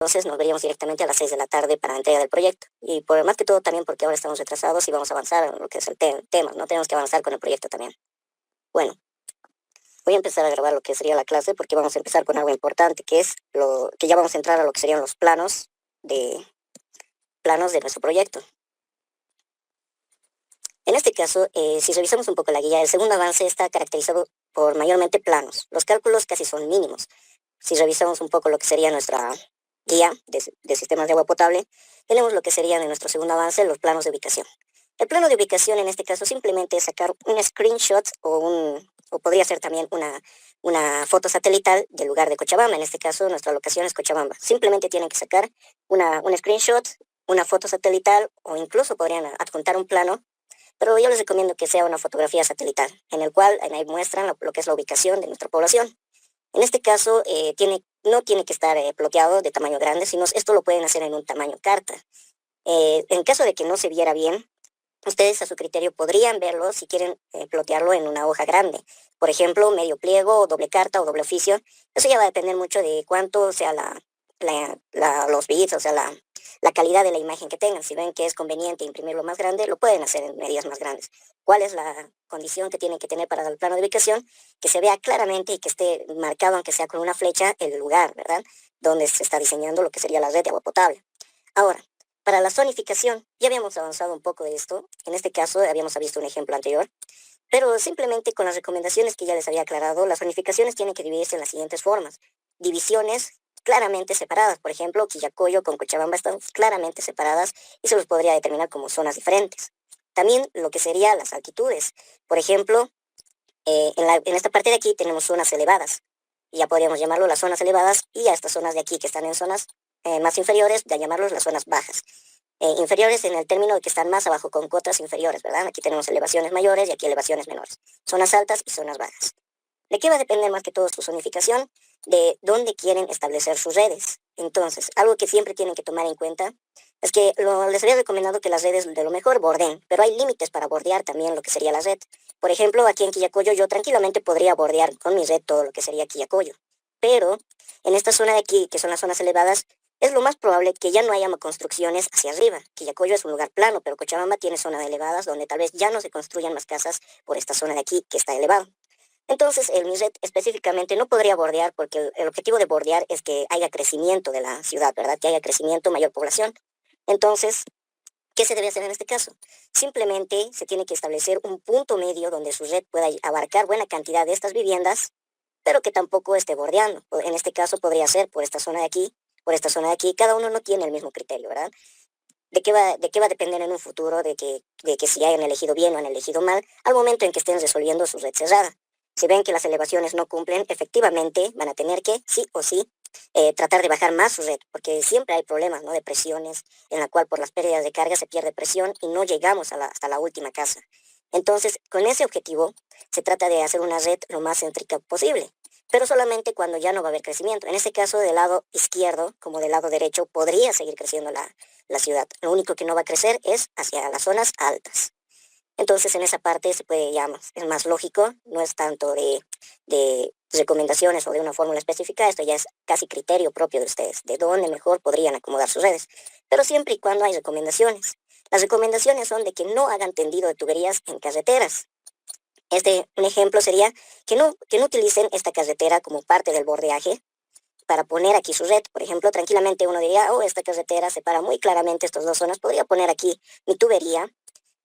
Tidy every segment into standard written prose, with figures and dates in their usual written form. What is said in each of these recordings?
Entonces nos veríamos directamente a las 6 de la tarde para la entrega del proyecto. Y por más que todo también porque ahora estamos retrasados y vamos a avanzar en lo que es el tema, ¿no? Tenemos que avanzar con el proyecto también. Bueno, voy a empezar a grabar lo que sería la clase porque vamos a empezar con algo importante, que es lo que ya vamos a entrar a lo que serían los de, planos de nuestro proyecto. En este caso, si revisamos un poco la guía, el segundo avance está caracterizado por mayormente planos. Los cálculos casi son mínimos. Si revisamos un poco lo que sería nuestra guía de sistemas de agua potable, tenemos lo que serían en nuestro segundo avance los planos de ubicación. El plano de ubicación en este caso simplemente es sacar un screenshot o podría ser también una foto satelital del lugar de Cochabamba. En este caso nuestra locación es Cochabamba. Simplemente tienen que sacar un screenshot, una foto satelital o incluso podrían adjuntar un plano, pero yo les recomiendo que sea una fotografía satelital, en el cual ahí muestran lo que es la ubicación de nuestra población. En este caso, no tiene que estar ploteado de tamaño grande, sino esto lo pueden hacer en un tamaño carta. En caso de que no se viera bien, ustedes a su criterio podrían verlo si quieren plotearlo en una hoja grande. Por ejemplo, medio pliego, o doble carta o doble oficio. Eso ya va a depender mucho de cuánto sea los bits, o sea, la calidad de la imagen que tengan. Si ven que es conveniente imprimirlo más grande, lo pueden hacer en medidas más grandes. ¿Cuál es la condición que tienen que tener para el plano de ubicación? Que se vea claramente y que esté marcado, aunque sea con una flecha, el lugar, ¿verdad? Donde se está diseñando lo que sería la red de agua potable. Ahora, para la zonificación, ya habíamos avanzado un poco de esto. En este caso, habíamos visto un ejemplo anterior. Pero simplemente con las recomendaciones que ya les había aclarado, las zonificaciones tienen que dividirse en las siguientes formas. Divisiones claramente separadas. Por ejemplo, Quillacollo con Cochabamba están claramente separadas y se los podría determinar como zonas diferentes. También lo que serían las altitudes. Por ejemplo, en esta parte de aquí tenemos zonas elevadas. Ya podríamos llamarlo las zonas elevadas y a estas zonas de aquí que están en zonas más inferiores, ya llamarlos las zonas bajas. Inferiores en el término de que están más abajo con cotas inferiores, ¿verdad? Aquí tenemos elevaciones mayores y aquí elevaciones menores. Zonas altas y zonas bajas. ¿De qué va a depender más que todo su zonificación? De dónde quieren establecer sus redes. Entonces, algo que siempre tienen que tomar en cuenta es que les había recomendado que las redes de lo mejor borden, pero hay límites para bordear también lo que sería la red. Por ejemplo, aquí en Quillacollo yo tranquilamente podría bordear con mi red todo lo que sería Quillacollo. Pero en esta zona de aquí, que son las zonas elevadas, es lo más probable que ya no haya construcciones hacia arriba. Quillacollo es un lugar plano, pero Cochabamba tiene zonas elevadas donde tal vez ya no se construyan más casas por esta zona de aquí que está elevado. Entonces, el MISET específicamente no podría bordear porque el objetivo de bordear es que haya crecimiento de la ciudad, ¿verdad? Que haya crecimiento, mayor población. Entonces, ¿qué se debe hacer en este caso? Simplemente se tiene que establecer un punto medio donde su red pueda abarcar buena cantidad de estas viviendas, pero que tampoco esté bordeando. En este caso podría ser por esta zona de aquí, por esta zona de aquí. Cada uno no tiene el mismo criterio, ¿verdad? ¿De qué va a depender en un futuro de que si hayan elegido bien o han elegido mal al momento en que estén resolviendo su red cerrada? Si ven que las elevaciones no cumplen, efectivamente van a tener que, sí o sí, tratar de bajar más su red, porque siempre hay problemas, ¿no? De presiones, en la cual por las pérdidas de carga se pierde presión y no llegamos hasta la última casa. Entonces, con ese objetivo, se trata de hacer una red lo más céntrica posible, pero solamente cuando ya no va a haber crecimiento. En este caso, del lado izquierdo como del lado derecho, podría seguir creciendo la ciudad. Lo único que no va a crecer es hacia las zonas altas. Entonces, en esa parte se puede ya es más lógico, no es tanto de recomendaciones o de una fórmula específica, esto ya es casi criterio propio de ustedes, de dónde mejor podrían acomodar sus redes, pero siempre y cuando hay recomendaciones. Las recomendaciones son de que no hagan tendido de tuberías en carreteras. Un ejemplo sería que no utilicen esta carretera como parte del bordeaje para poner aquí su red. Por ejemplo, tranquilamente uno diría, oh, esta carretera separa muy claramente estas dos zonas, podría poner aquí mi tubería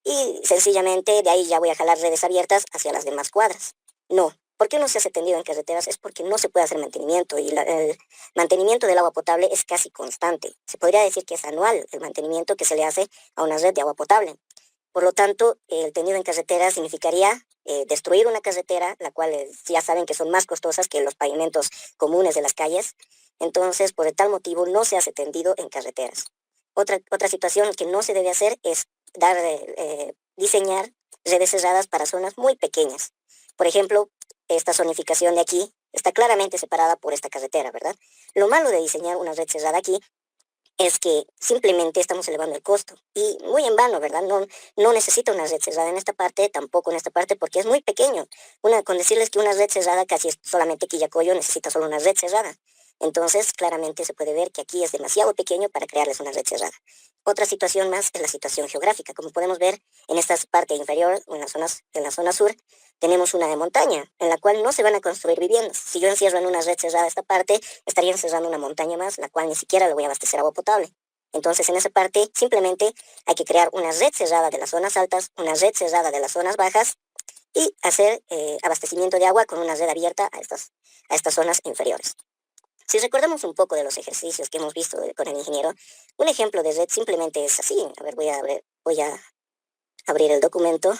y sencillamente de ahí ya voy a jalar redes abiertas hacia las demás cuadras. No. ¿Por qué no se hace tendido en carreteras? Es porque no se puede hacer mantenimiento y el mantenimiento del agua potable es casi constante. Se podría decir que es anual el mantenimiento que se le hace a una red de agua potable. Por lo tanto, el tendido en carretera significaría destruir una carretera, la cual ya saben que son más costosas que los pavimentos comunes de las calles. Entonces, por tal motivo, no se hace tendido en carreteras. Otra situación que no se debe hacer es diseñar redes cerradas para zonas muy pequeñas. Por ejemplo, esta zonificación de aquí está claramente separada por esta carretera, ¿verdad? Lo malo de diseñar una red cerrada aquí es que simplemente estamos elevando el costo y muy en vano, ¿verdad? No necesita una red cerrada en esta parte, tampoco en esta parte, porque es muy pequeño. Con decirles que una red cerrada casi es solamente Quillacollo necesita solo una red cerrada. Entonces, claramente se puede ver que aquí es demasiado pequeño para crearles una red cerrada. Otra situación más es la situación geográfica. Como podemos ver en esta parte inferior, en la zona sur, tenemos una de montaña, en la cual no se van a construir viviendas. Si yo encierro en una red cerrada esta parte, estaría encerrando una montaña más, la cual ni siquiera le voy a abastecer agua potable. Entonces, en esa parte, simplemente hay que crear una red cerrada de las zonas altas, una red cerrada de las zonas bajas y hacer abastecimiento de agua con una red abierta a estas zonas inferiores. Si recordamos un poco de los ejercicios que hemos visto con el ingeniero, un ejemplo de red simplemente es así. A ver, voy a abrir el documento.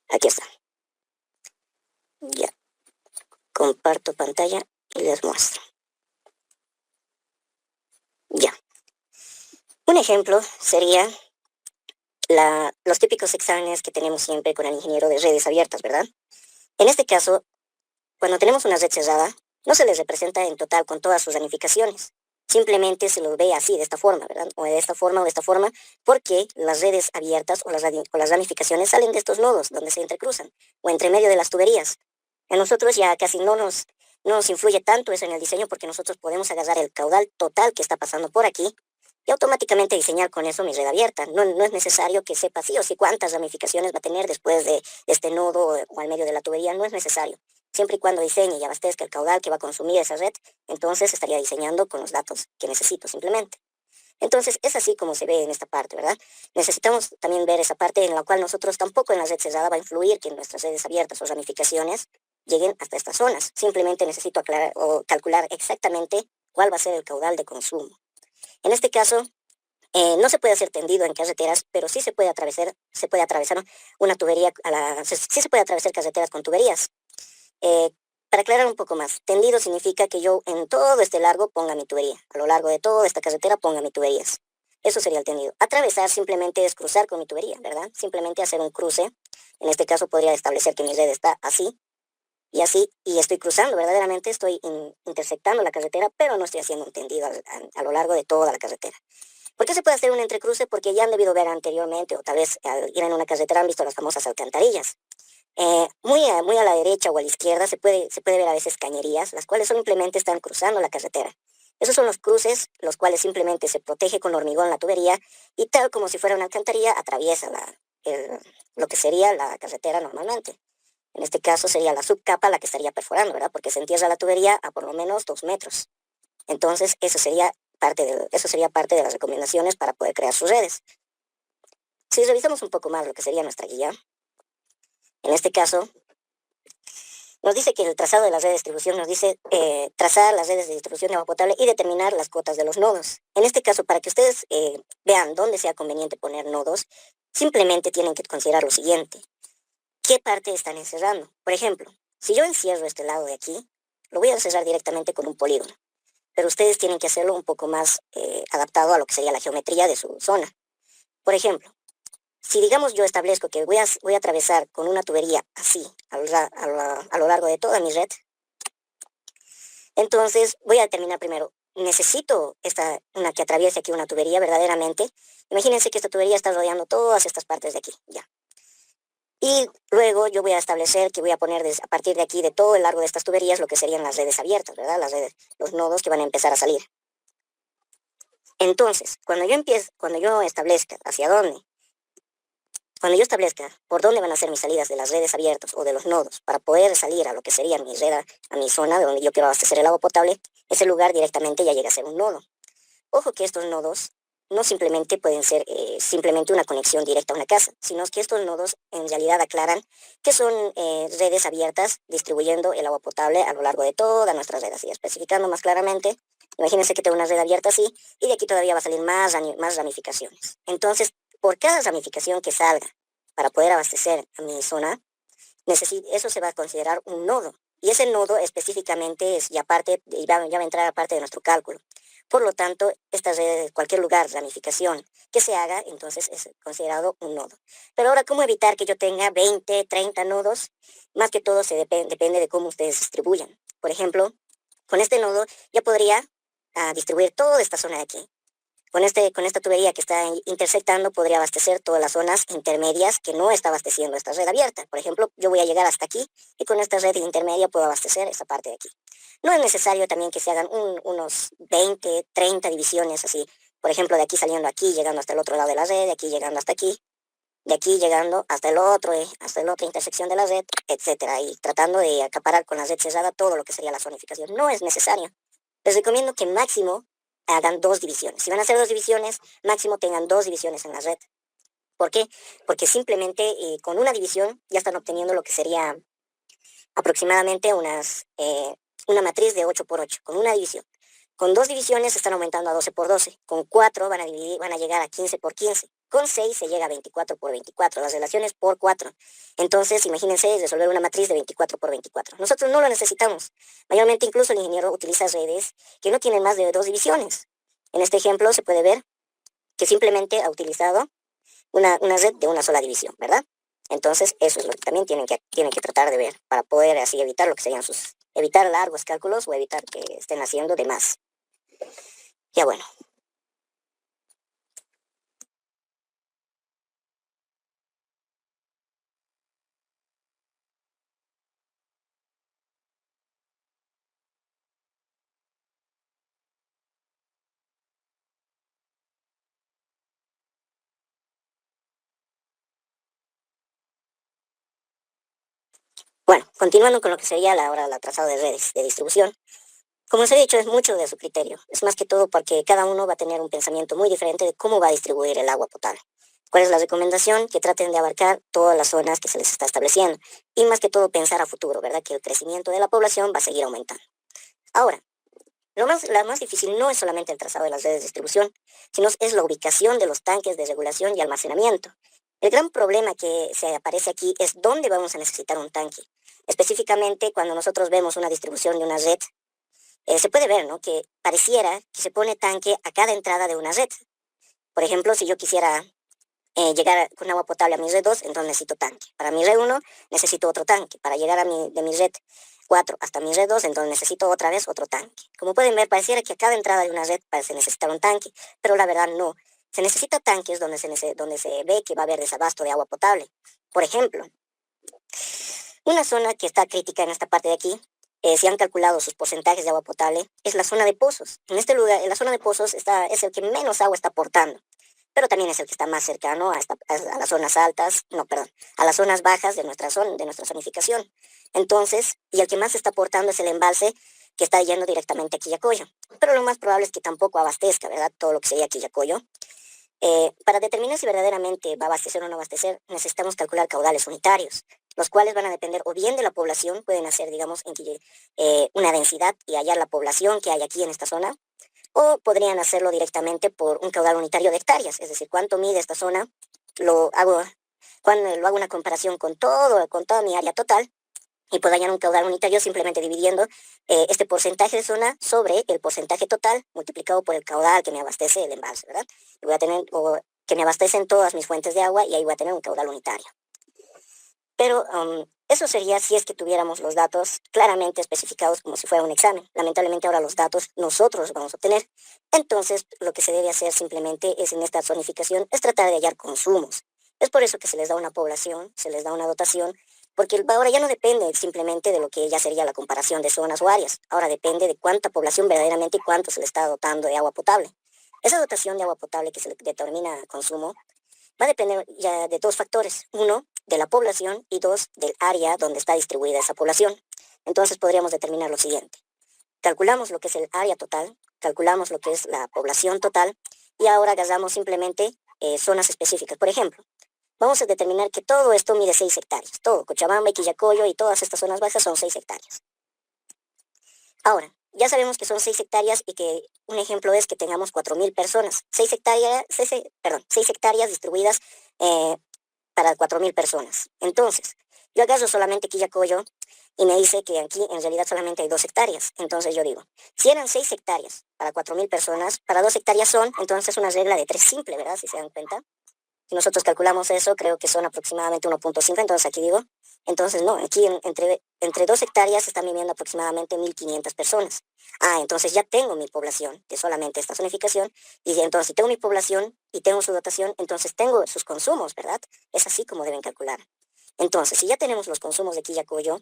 Aquí está. Ya, comparto pantalla y les muestro. Ya. Un ejemplo sería los típicos exámenes que tenemos siempre con el ingeniero de redes abiertas, ¿verdad? En este caso, cuando tenemos una red cerrada, no se les representa en total con todas sus ramificaciones. Simplemente se lo ve así, de esta forma, ¿verdad? O de esta forma o de esta forma, porque las redes abiertas o las ramificaciones salen de estos nodos donde se entrecruzan, o entre medio de las tuberías. A nosotros ya casi no nos influye tanto eso en el diseño porque nosotros podemos agarrar el caudal total que está pasando por aquí y automáticamente diseñar con eso mi red abierta. No es necesario que sepa sí o sí cuántas ramificaciones va a tener después de este nodo o al medio de la tubería, no es necesario. Siempre y cuando diseñe y abastezca el caudal que va a consumir esa red, entonces estaría diseñando con los datos que necesito simplemente. Entonces es así como se ve en esta parte, ¿verdad? Necesitamos también ver esa parte en la cual nosotros tampoco en la red cerrada va a influir que nuestras redes abiertas o ramificaciones lleguen hasta estas zonas. Simplemente necesito aclarar o calcular exactamente cuál va a ser el caudal de consumo. En este caso, no se puede hacer tendido en carreteras, pero se puede atravesar una tubería, sí se puede atravesar carreteras con tuberías. Eh, para aclarar un poco más, tendido significa que yo en todo este largo ponga mi tubería, a lo largo de toda esta carretera ponga mi tuberías. Eso sería el tendido. Atravesar simplemente es cruzar con mi tubería, ¿verdad? Simplemente hacer un cruce. En este caso podría establecer que mi red está así y así, y estoy cruzando, verdaderamente estoy intersectando la carretera, pero no estoy haciendo un tendido a lo largo de toda la carretera. ¿Por qué se puede hacer un entrecruce? Porque ya han debido ver anteriormente, o tal vez al ir en una carretera han visto las famosas alcantarillas. Muy a la derecha o a la izquierda se puede ver a veces cañerías, las cuales simplemente están cruzando la carretera. Esos son los cruces, los cuales simplemente se protege con hormigón la tubería y tal como si fuera una alcantarilla, atraviesa lo que sería la carretera normalmente. En este caso sería la subcapa la que estaría perforando, ¿verdad? Porque se entierra la tubería a por lo menos 2 metros. Entonces, eso sería parte de las recomendaciones para poder crear sus redes. Si revisamos un poco más lo que sería nuestra guía, en este caso, nos dice que el trazado de la red de distribución nos dice trazar las redes de distribución de agua potable y determinar las cotas de los nodos. En este caso, para que ustedes vean dónde sea conveniente poner nodos, simplemente tienen que considerar lo siguiente. ¿Qué parte están encerrando? Por ejemplo, si yo encierro este lado de aquí, lo voy a encerrar directamente con un polígono. Pero ustedes tienen que hacerlo un poco más adaptado a lo que sería la geometría de su zona. Por ejemplo, si digamos yo establezco que voy a atravesar con una tubería así a lo largo de toda mi red, entonces voy a determinar primero, necesito una que atraviese aquí una tubería verdaderamente. Imagínense que esta tubería está rodeando todas estas partes de aquí, ya. Y luego yo voy a establecer que voy a poner a partir de aquí, de todo el largo de estas tuberías, lo que serían las redes abiertas, ¿verdad? Los nodos que van a empezar a salir. Entonces, cuando yo establezca cuando yo establezca por dónde van a ser mis salidas de las redes abiertas o de los nodos para poder salir a lo que sería mi red, a mi zona de donde yo quiero abastecer el agua potable, ese lugar directamente ya llega a ser un nodo. Ojo que estos nodos no simplemente pueden ser simplemente una conexión directa a una casa, sino que estos nodos en realidad aclaran que son redes abiertas distribuyendo el agua potable a lo largo de todas nuestras redes. Y especificando más claramente, imagínense que tengo una red abierta así y de aquí todavía va a salir más ramificaciones. Entonces, por cada ramificación que salga para poder abastecer a mi zona, eso se va a considerar un nodo. Y ese nodo específicamente ya va a entrar a parte de nuestro cálculo. Por lo tanto, esta red, cualquier lugar, ramificación que se haga, entonces es considerado un nodo. Pero ahora, ¿cómo evitar que yo tenga 20, 30 nodos? Más que todo depende de cómo ustedes distribuyan. Por ejemplo, con este nodo ya podría a distribuir toda esta zona de aquí. Con esta tubería que está intersectando podría abastecer todas las zonas intermedias que no está abasteciendo esta red abierta. Por ejemplo, yo voy a llegar hasta aquí y con esta red intermedia puedo abastecer esta parte de aquí. No es necesario también que se hagan unos 20, 30 divisiones así. Por ejemplo, de aquí saliendo aquí, llegando hasta el otro lado de la red, de aquí llegando hasta aquí, de aquí llegando hasta la otra intersección de la red, etcétera, y tratando de acaparar con la red cerrada todo lo que sería la zonificación. No es necesario. Les recomiendo que máximo hagan dos divisiones. Si van a hacer dos divisiones, máximo tengan dos divisiones en la red. ¿Por qué? Porque simplemente con una división ya están obteniendo lo que sería aproximadamente una matriz de 8 por 8 con una división. Con dos divisiones están aumentando a 12 por 12. Con cuatro van a llegar a 15 por 15. Con 6 se llega a 24 por 24. Las relaciones por 4. Entonces, imagínense resolver una matriz de 24 por 24. Nosotros no lo necesitamos. Mayormente, incluso el ingeniero utiliza redes que no tienen más de dos divisiones. En este ejemplo se puede ver que simplemente ha utilizado una red de una sola división, ¿verdad? Entonces, eso es lo que también tienen que tratar de ver para poder así evitar lo que serían evitar largos cálculos o evitar que estén haciendo de más. Ya bueno. Bueno, continuando con lo que sería ahora la trazado de redes de distribución. Como os he dicho, es mucho de su criterio. Es más que todo porque cada uno va a tener un pensamiento muy diferente de cómo va a distribuir el agua potable. ¿Cuál es la recomendación? Que traten de abarcar todas las zonas que se les está estableciendo. Y más que todo pensar a futuro, ¿verdad? Que el crecimiento de la población va a seguir aumentando. Ahora, la más difícil no es solamente el trazado de las redes de distribución, sino es la ubicación de los tanques de regulación y almacenamiento. El gran problema que se aparece aquí es dónde vamos a necesitar un tanque. Específicamente, cuando nosotros vemos una distribución de una red, se puede ver, ¿no? Que pareciera que se pone tanque a cada entrada de una red. Por ejemplo, si yo quisiera llegar con agua potable a mi red 2, entonces necesito tanque. Para mi red 1 necesito otro tanque. Para llegar de mi red 4 hasta mi red 2, entonces necesito otra vez otro tanque. Como pueden ver, pareciera que a cada entrada de una red parece necesitar un tanque, pero la verdad no. Se necesita tanques donde se ve que va a haber desabasto de agua potable. Por ejemplo, una zona que está crítica en esta parte de aquí, si han calculado sus porcentajes de agua potable, es la zona de pozos. En este lugar, en la zona de pozos es el que menos agua está aportando, pero también es el que está más cercano a las zonas altas, no, perdón, a las zonas bajas de nuestra zonificación. Entonces, y el que más está aportando es el embalse que está yendo directamente a Quillacollo. Pero lo más probable es que tampoco abastezca, ¿verdad? Todo lo que sería Quillacollo. Para determinar si verdaderamente va a abastecer o no abastecer, necesitamos calcular caudales unitarios, los cuales van a depender o bien de la población, pueden hacer, digamos, una densidad y hallar la población que hay aquí en esta zona, o podrían hacerlo directamente por un caudal unitario de hectáreas, es decir, cuánto mide esta zona, lo hago, cuando lo hago una comparación con toda mi área total, y puedo hallar un caudal unitario simplemente dividiendo este porcentaje de zona sobre el porcentaje total multiplicado por el caudal que me abastece el embalse, ¿verdad? Y voy a tener, o que me abastecen todas mis fuentes de agua y ahí voy a tener un caudal unitario. Pero eso sería si es que tuviéramos los datos claramente especificados como si fuera un examen. Lamentablemente ahora los datos nosotros los vamos a obtener. Entonces lo que se debe hacer simplemente es en esta zonificación es tratar de hallar consumos. Es por eso que se les da una población, se les da una dotación, porque ahora ya no depende simplemente de lo que ya sería la comparación de zonas o áreas. Ahora depende de cuánta población verdaderamente y cuánto se le está dotando de agua potable. Esa dotación de agua potable que se le determina consumo va a depender ya de dos factores. Uno, de la población y dos, del área donde está distribuida esa población. Entonces podríamos determinar lo siguiente. Calculamos lo que es el área total, calculamos lo que es la población total y ahora agarramos simplemente zonas específicas. Por ejemplo, vamos a determinar que todo esto mide 6 hectáreas. Todo, Cochabamba, Quillacollo y todas estas zonas bajas son 6 hectáreas. Ahora, ya sabemos que son 6 hectáreas y que un ejemplo es que tengamos 4.000 personas. 6 hectáreas distribuidas para 4.000 personas. Entonces, yo agarro solamente Quillacollo y me dice que aquí en realidad solamente hay 2 hectáreas. Entonces yo digo, si eran 6 hectáreas para 4.000 personas, para 2 hectáreas son, entonces una regla de 3 simple, ¿verdad? Si se dan cuenta. Si nosotros calculamos eso, creo que son aproximadamente 1.5, entonces aquí digo, entonces no, aquí entre 2 hectáreas están viviendo aproximadamente 1.500 personas. Ah, entonces ya tengo mi población de solamente esta zonificación, y entonces si tengo mi población y tengo su dotación, entonces tengo sus consumos, ¿verdad? Es así como deben calcular. Entonces, si ya tenemos los consumos de Quillacollo,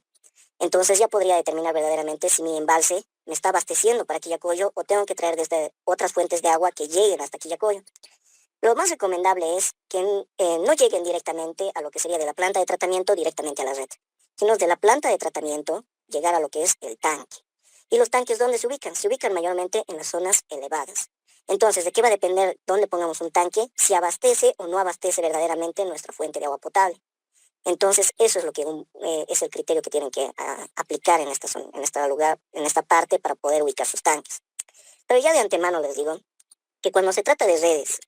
entonces ya podría determinar verdaderamente si mi embalse me está abasteciendo para Quillacollo o tengo que traer desde otras fuentes de agua que lleguen hasta Quillacollo. Lo más recomendable es que no lleguen directamente a lo que sería de la planta de tratamiento directamente a la red, sino de la planta de tratamiento llegar a lo que es el tanque. ¿Y los tanques dónde se ubican? Se ubican mayormente en las zonas elevadas. Entonces, ¿de qué va a depender dónde pongamos un tanque? Si abastece o no abastece verdaderamente nuestra fuente de agua potable. Entonces, eso es lo que es el criterio que tienen que aplicar en esta parte para poder ubicar sus tanques. Pero ya de antemano les digo que cuando se trata de redes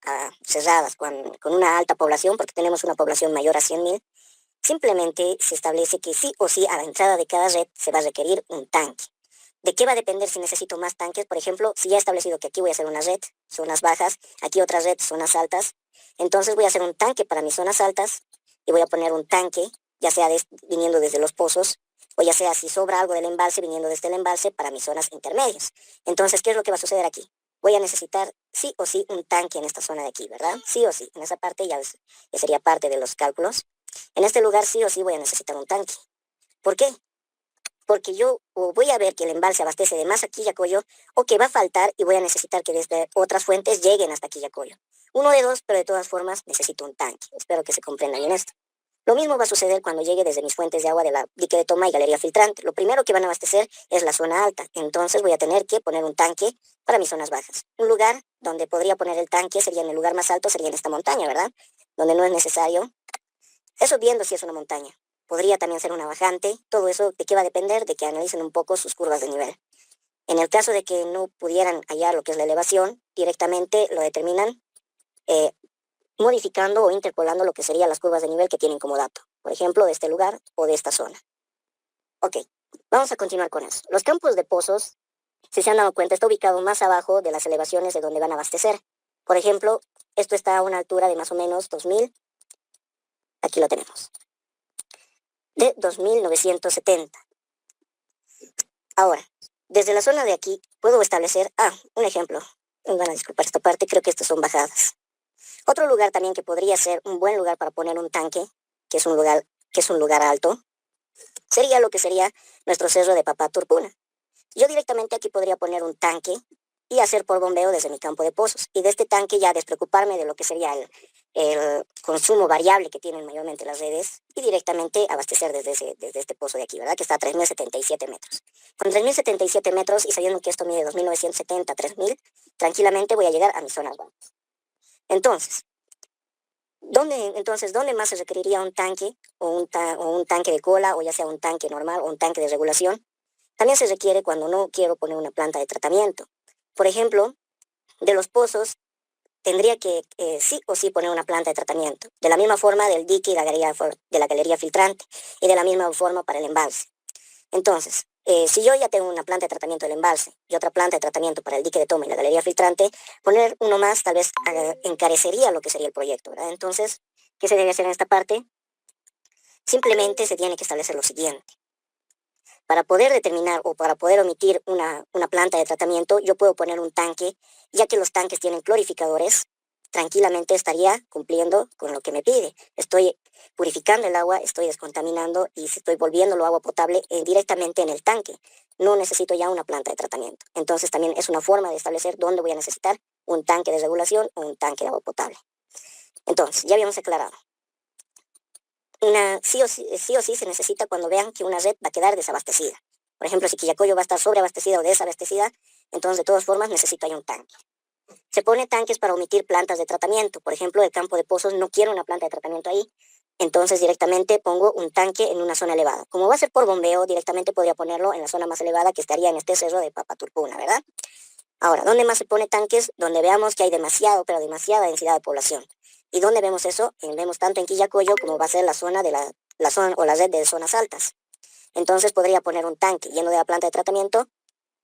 cerradas con una alta población, porque tenemos una población mayor a 100.000, simplemente se establece que sí o sí a la entrada de cada red se va a requerir un tanque. ¿De qué va a depender si necesito más tanques? Por ejemplo, si ya he establecido que aquí voy a hacer una red, zonas bajas, aquí otra red, zonas altas, entonces voy a hacer un tanque para mis zonas altas y voy a poner un tanque, ya sea viniendo desde los pozos, o ya sea si sobra algo del embalse, viniendo desde el embalse para mis zonas intermedias. Entonces, ¿qué es lo que va a suceder aquí? Voy a necesitar sí o sí un tanque en esta zona de aquí, ¿verdad? Sí o sí, en esa parte ya sería parte de los cálculos. En este lugar sí o sí voy a necesitar un tanque. ¿Por qué? Porque yo o voy a ver que el embalse abastece de más a Quillacollo o que va a faltar y voy a necesitar que desde otras fuentes lleguen hasta Quillacollo. Uno de dos, pero de todas formas necesito un tanque. Espero que se comprenda bien esto. Lo mismo va a suceder cuando llegue desde mis fuentes de agua de la dique de toma y galería filtrante. Lo primero que van a abastecer es la zona alta, entonces voy a tener que poner un tanque para mis zonas bajas. Un lugar donde podría poner el tanque sería en el lugar más alto, sería en esta montaña, ¿verdad? Donde no es necesario. Eso viendo si es una montaña. Podría también ser una bajante. Todo eso, ¿de qué va a depender? De que analicen un poco sus curvas de nivel. En el caso de que no pudieran hallar lo que es la elevación, directamente lo determinan eh, modificando o interpolando lo que serían las curvas de nivel que tienen como dato. Por ejemplo, de este lugar o de esta zona. Ok, vamos a continuar con eso. Los campos de pozos, si se han dado cuenta, está ubicado más abajo de las elevaciones de donde van a abastecer. Por ejemplo, esto está a una altura de más o menos 2000. Aquí lo tenemos. De 2970. Ahora, desde la zona de aquí puedo establecer, un ejemplo. Me van a disculpar esta parte, creo que estas son bajadas. Otro lugar también que podría ser un buen lugar para poner un tanque, que es un lugar alto, sería lo que sería nuestro cerro de Papá Turpuna. Yo directamente aquí podría poner un tanque y hacer por bombeo desde mi campo de pozos. Y de este tanque ya despreocuparme de lo que sería el consumo variable que tienen mayormente las redes y directamente abastecer desde este pozo de aquí, ¿verdad? Que está a 3.077 metros. Con 3.077 metros y sabiendo que esto mide 2.970, 3.000, tranquilamente voy a llegar a mis zonas bajas. ¿Dónde más se requeriría un tanque o un tanque de cola o ya sea un tanque normal o un tanque de regulación? También se requiere cuando no quiero poner una planta de tratamiento. Por ejemplo, de los pozos tendría que sí o sí poner una planta de tratamiento, de la misma forma del dique y de la galería filtrante y de la misma forma para el embalse. Entonces, si yo ya tengo una planta de tratamiento del embalse y otra planta de tratamiento para el dique de toma y la galería filtrante, poner uno más tal vez encarecería lo que sería el proyecto, ¿verdad? Entonces, ¿qué se debe hacer en esta parte? Simplemente se tiene que establecer lo siguiente. Para poder determinar o para poder omitir una planta de tratamiento, yo puedo poner un tanque, ya que los tanques tienen clorificadores, tranquilamente estaría cumpliendo con lo que me pide. Estoy purificando el agua, estoy descontaminando y estoy volviéndolo agua potable directamente en el tanque. No necesito ya una planta de tratamiento. Entonces también es una forma de establecer dónde voy a necesitar un tanque de regulación o un tanque de agua potable. Entonces, ya habíamos aclarado. Sí o sí se necesita cuando vean que una red va a quedar desabastecida. Por ejemplo, si Quillacollo va a estar sobreabastecida o desabastecida, entonces de todas formas necesito ahí un tanque. Se pone tanques para omitir plantas de tratamiento. Por ejemplo, el campo de pozos no quiero una planta de tratamiento ahí. Entonces directamente pongo un tanque en una zona elevada. Como va a ser por bombeo, directamente podría ponerlo en la zona más elevada que estaría en este cerro de Papaturpuna, ¿verdad? Ahora, ¿dónde más se pone tanques? Donde veamos que hay pero demasiada densidad de población. ¿Y dónde vemos eso? Vemos tanto en Quillacollo como va a ser la zona de la zona o la red de zonas altas. Entonces podría poner un tanque yendo de la planta de tratamiento,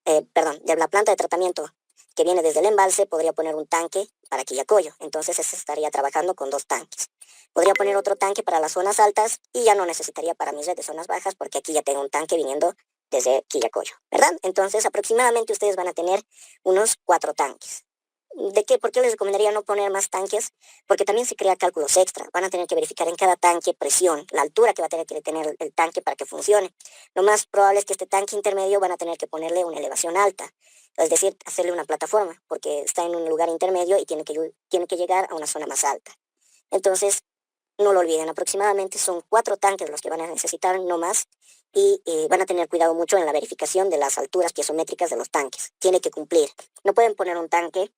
de la planta de tratamiento que viene desde el embalse, podría poner un tanque para Quillacollo. Entonces se estaría trabajando con 2 tanques. Podría poner otro tanque para las zonas altas y ya no necesitaría para mis redes de zonas bajas porque aquí ya tengo un tanque viniendo desde Quillacollo, ¿verdad? Entonces aproximadamente ustedes van a tener unos 4 tanques. ¿De qué? ¿Por qué les recomendaría no poner más tanques? Porque también se crea cálculos extra. Van a tener que verificar en cada tanque presión, la altura que va a tener que tener el tanque para que funcione. Lo más probable es que este tanque intermedio van a tener que ponerle una elevación alta, es decir, hacerle una plataforma, porque está en un lugar intermedio y tiene que llegar a una zona más alta. Entonces, no lo olviden, aproximadamente son 4 tanques los que van a necesitar, no más, y van a tener cuidado mucho en la verificación de las alturas piezométricas de los tanques. Tiene que cumplir. No pueden poner un tanque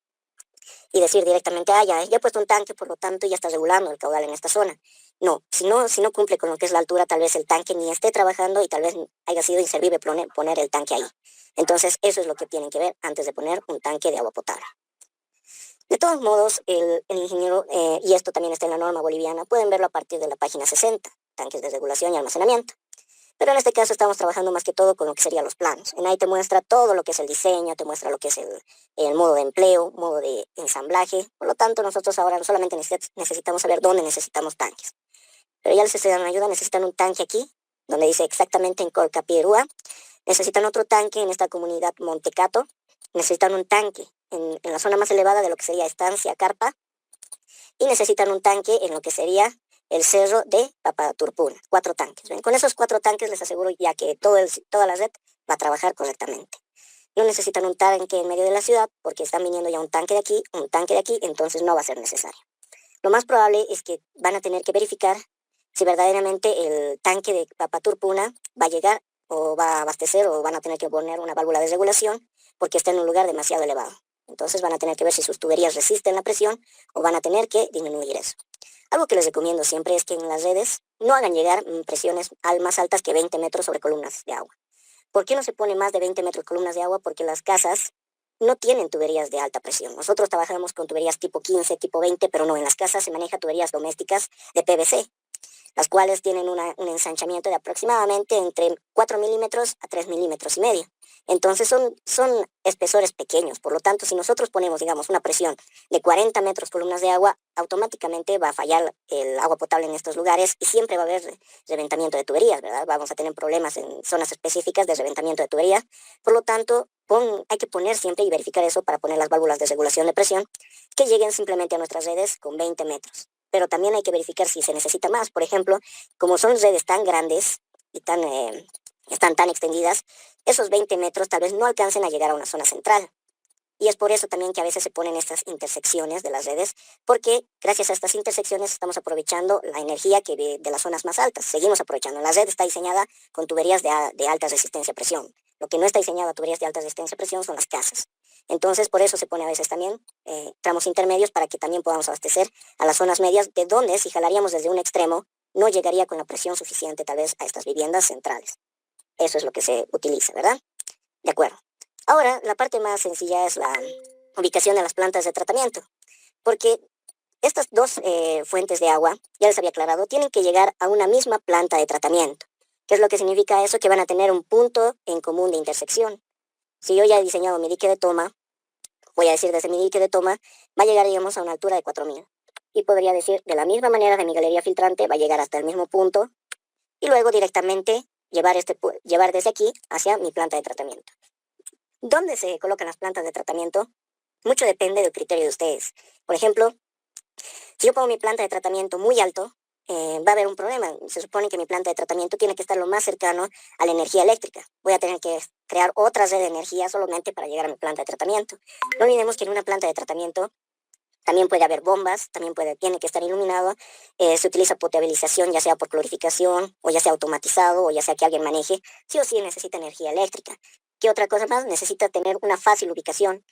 y decir directamente, ya he puesto un tanque, por lo tanto ya está regulando el caudal en esta zona. No, si no cumple con lo que es la altura, tal vez el tanque ni esté trabajando y tal vez haya sido inservible poner el tanque ahí. Entonces, eso es lo que tienen que ver antes de poner un tanque de agua potable. De todos modos, el ingeniero, y esto también está en la norma boliviana, pueden verlo a partir de la página 60, tanques de regulación y almacenamiento. Pero en este caso estamos trabajando más que todo con lo que serían los planos. En ahí te muestra todo lo que es el diseño, te muestra lo que es el modo de empleo, modo de ensamblaje. Por lo tanto, nosotros ahora solamente necesitamos saber dónde necesitamos tanques. Pero ya les estoy dando ayuda, necesitan un tanque aquí, donde dice exactamente en Colcapirúa. Necesitan otro tanque en esta comunidad Montecato. Necesitan un tanque en la zona más elevada de lo que sería Estancia Carpa. Y necesitan un tanque en lo que sería el cerro de Papaturpuna. 4 tanques. ¿Ven? Con esos 4 tanques les aseguro ya que toda la red va a trabajar correctamente. No necesitan un tanque en medio de la ciudad porque están viniendo ya un tanque de aquí, un tanque de aquí, entonces no va a ser necesario. Lo más probable es que van a tener que verificar si verdaderamente el tanque de Papaturpuna va a llegar o va a abastecer o van a tener que poner una válvula de regulación porque está en un lugar demasiado elevado. Entonces van a tener que ver si sus tuberías resisten la presión o van a tener que disminuir eso. Algo que les recomiendo siempre es que en las redes no hagan llegar presiones más altas que 20 metros sobre columnas de agua. ¿Por qué no se pone más de 20 metros columnas de agua? Porque las casas no tienen tuberías de alta presión. Nosotros trabajamos con tuberías tipo 15, tipo 20, pero no, en las casas se maneja tuberías domésticas de PVC, las cuales tienen un ensanchamiento de aproximadamente entre 4 milímetros a 3 milímetros y medio. Entonces son espesores pequeños, por lo tanto, si nosotros ponemos, digamos, una presión de 40 metros columnas de agua, automáticamente va a fallar el agua potable en estos lugares y siempre va a haber reventamiento de tuberías, ¿verdad? Vamos a tener problemas en zonas específicas de reventamiento de tuberías. Por lo tanto, hay que poner siempre y verificar eso para poner las válvulas de regulación de presión que lleguen simplemente a nuestras redes con 20 metros. Pero también hay que verificar si se necesita más. Por ejemplo, como son redes tan grandes y están tan extendidas, esos 20 metros tal vez no alcancen a llegar a una zona central. Y es por eso también que a veces se ponen estas intersecciones de las redes, porque gracias a estas intersecciones estamos aprovechando la energía que de las zonas más altas. Seguimos aprovechando. La red está diseñada con tuberías de alta resistencia a presión. Lo que no está diseñado a tuberías de alta resistencia a presión son las casas. Entonces, por eso se pone a veces también tramos intermedios para que también podamos abastecer a las zonas medias, de donde si jalaríamos desde un extremo, no llegaría con la presión suficiente tal vez a estas viviendas centrales. Eso es lo que se utiliza, ¿verdad? De acuerdo. Ahora, la parte más sencilla es la ubicación de las plantas de tratamiento, porque estas dos fuentes de agua, ya les había aclarado, tienen que llegar a una misma planta de tratamiento. ¿Qué es lo que significa eso? Que van a tener un punto en común de intersección. Si yo ya he diseñado mi dique de toma, voy a decir desde mi dique de toma, va a llegar, digamos, a una altura de 4000. Y podría decir, de la misma manera de mi galería filtrante, va a llegar hasta el mismo punto, y luego directamente llevar desde aquí hacia mi planta de tratamiento. ¿Dónde se colocan las plantas de tratamiento? Mucho depende del criterio de ustedes. Por ejemplo, si yo pongo mi planta de tratamiento muy alto, va a haber un problema. Se supone que mi planta de tratamiento tiene que estar lo más cercano a la energía eléctrica. Voy a tener que crear otra red de energía solamente para llegar a mi planta de tratamiento. No olvidemos que en una planta de tratamiento también puede haber bombas, tiene que estar iluminado, se utiliza potabilización, ya sea por clorificación, o ya sea automatizado, o ya sea que alguien maneje. Sí o sí necesita energía eléctrica. ¿Qué otra cosa más? Necesita tener una fácil ubicación.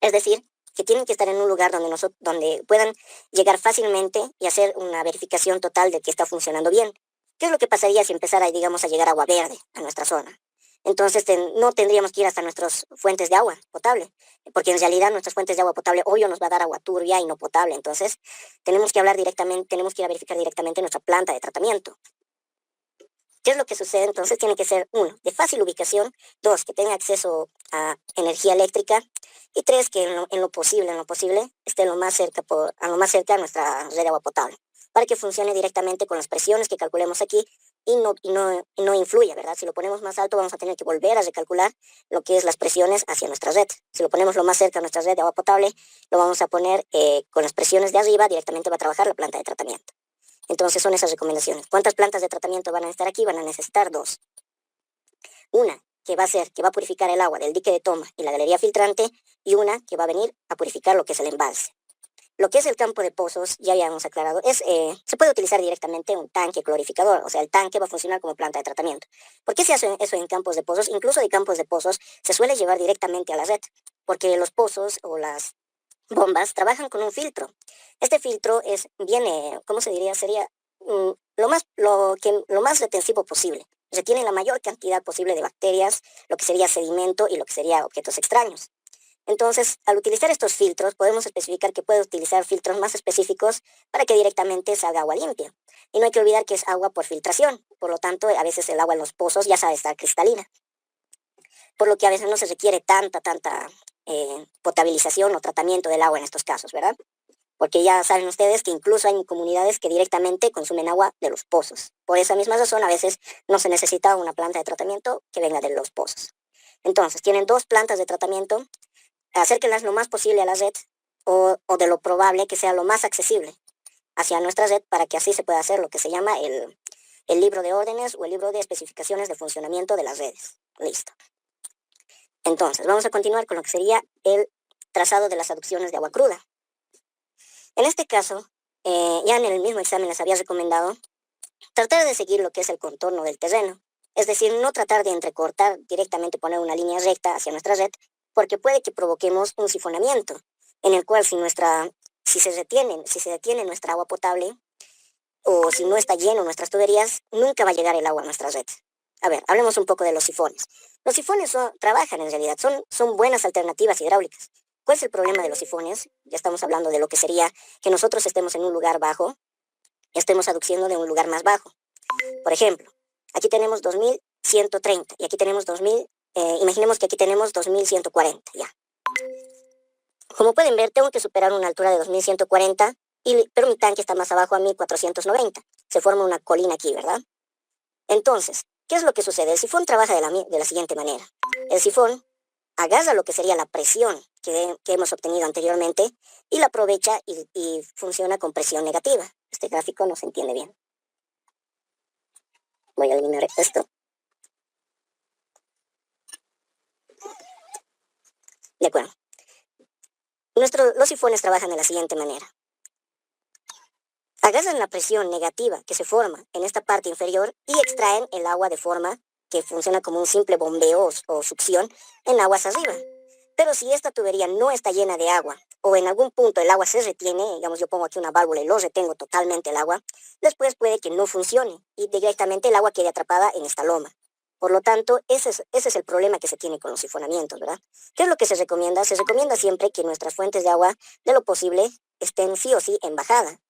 Es decir, que tienen que estar en un lugar donde puedan llegar fácilmente y hacer una verificación total de que está funcionando bien. ¿Qué es lo que pasaría si empezara, digamos, a llegar agua verde a nuestra zona? Entonces no tendríamos que ir hasta nuestras fuentes de agua potable, porque en realidad nuestras fuentes de agua potable, obvio, nos va a dar agua turbia y no potable. Entonces tenemos que ir a verificar directamente nuestra planta de tratamiento. ¿Qué es lo que sucede? Entonces tiene que ser, uno, de fácil ubicación; dos, que tenga acceso a energía eléctrica; y tres, que en lo posible, esté a lo más cerca a nuestra red de agua potable, para que funcione directamente con las presiones que calculemos aquí y no influya, ¿verdad? Si lo ponemos más alto, vamos a tener que volver a recalcular lo que es las presiones hacia nuestra red. Si lo ponemos lo más cerca a nuestra red de agua potable, lo vamos a poner con las presiones de arriba; directamente va a trabajar la planta de tratamiento. Entonces son esas recomendaciones. ¿Cuántas plantas de tratamiento van a estar aquí? Van a necesitar dos. Una que va a purificar el agua del dique de toma y la galería filtrante, y una que va a venir a purificar lo que es el embalse. Lo que es el campo de pozos, ya habíamos aclarado, se puede utilizar directamente un tanque clorificador; o sea, el tanque va a funcionar como planta de tratamiento. ¿Por qué se hace eso en campos de pozos? Incluso de campos de pozos se suele llevar directamente a la red, porque los pozos o las bombas trabajan con un filtro. Este filtro viene, ¿cómo se diría? Sería lo más retensivo posible. Retiene la mayor cantidad posible de bacterias, lo que sería sedimento y lo que sería objetos extraños. Entonces, al utilizar estos filtros, podemos especificar que puede utilizar filtros más específicos para que directamente salga agua limpia. Y no hay que olvidar que es agua por filtración; por lo tanto, a veces el agua en los pozos ya sabe estar cristalina, por lo que a veces no se requiere tanta potabilización o tratamiento del agua en estos casos, ¿verdad? Porque ya saben ustedes que incluso hay comunidades que directamente consumen agua de los pozos. Por esa misma razón, a veces no se necesita una planta de tratamiento que venga de los pozos. Entonces, tienen dos plantas de tratamiento; acérquenlas lo más posible a la red, o de lo probable que sea lo más accesible hacia nuestra red, para que así se pueda hacer lo que se llama el libro de órdenes o el libro de especificaciones de funcionamiento de las redes. Listo. Entonces, vamos a continuar con lo que sería el trazado de las aducciones de agua cruda. En este caso, ya en el mismo examen les había recomendado tratar de seguir lo que es el contorno del terreno. Es decir, no tratar de entrecortar directamente, poner una línea recta hacia nuestra red, porque puede que provoquemos un sifonamiento, en el cual si se detiene nuestra agua potable, o si no está lleno nuestras tuberías, nunca va a llegar el agua a nuestra red. A ver, hablemos un poco de los sifones. Los sifones trabajan en realidad, son buenas alternativas hidráulicas. ¿Cuál es el problema de los sifones? Ya estamos hablando de lo que sería que nosotros estemos en un lugar bajo y estemos aduciendo de un lugar más bajo. Por ejemplo, aquí tenemos 2130 y aquí tenemos imaginemos que aquí tenemos 2140, ya. Como pueden ver, tengo que superar una altura de 2140, pero mi tanque está más abajo, a 1490. Se forma una colina aquí, ¿verdad? Entonces, ¿qué es lo que sucede? El sifón trabaja de la siguiente manera. El sifón agarra lo que sería la presión que hemos obtenido anteriormente y la aprovecha y funciona con presión negativa. Este gráfico no se entiende bien. Voy a eliminar esto. De acuerdo. Los sifones trabajan de la siguiente manera. Agarran la presión negativa que se forma en esta parte inferior y extraen el agua de forma que funciona como un simple bombeo o succión en aguas arriba. Pero si esta tubería no está llena de agua, o en algún punto el agua se retiene, digamos yo pongo aquí una válvula y lo retengo totalmente el agua, después puede que no funcione y directamente el agua quede atrapada en esta loma. Por lo tanto, ese es el problema que se tiene con los sifonamientos, ¿verdad? ¿Qué es lo que se recomienda? Se recomienda siempre que nuestras fuentes de agua, de lo posible, estén sí o sí en bajada.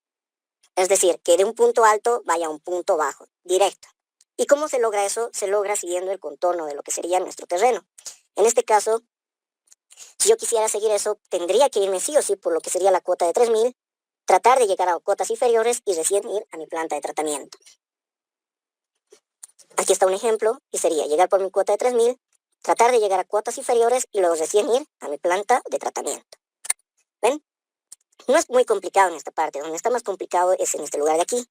Es decir, que de un punto alto vaya a un punto bajo, directo. ¿Y cómo se logra eso? Se logra siguiendo el contorno de lo que sería nuestro terreno. En este caso, si yo quisiera seguir eso, tendría que irme sí o sí por lo que sería la cuota de 3000, tratar de llegar a cotas inferiores y recién ir a mi planta de tratamiento. Aquí está un ejemplo y sería llegar por mi cuota de 3000, tratar de llegar a cuotas inferiores y luego recién ir a mi planta de tratamiento. ¿Ven? No es muy complicado en esta parte; donde está más complicado es en este lugar de aquí.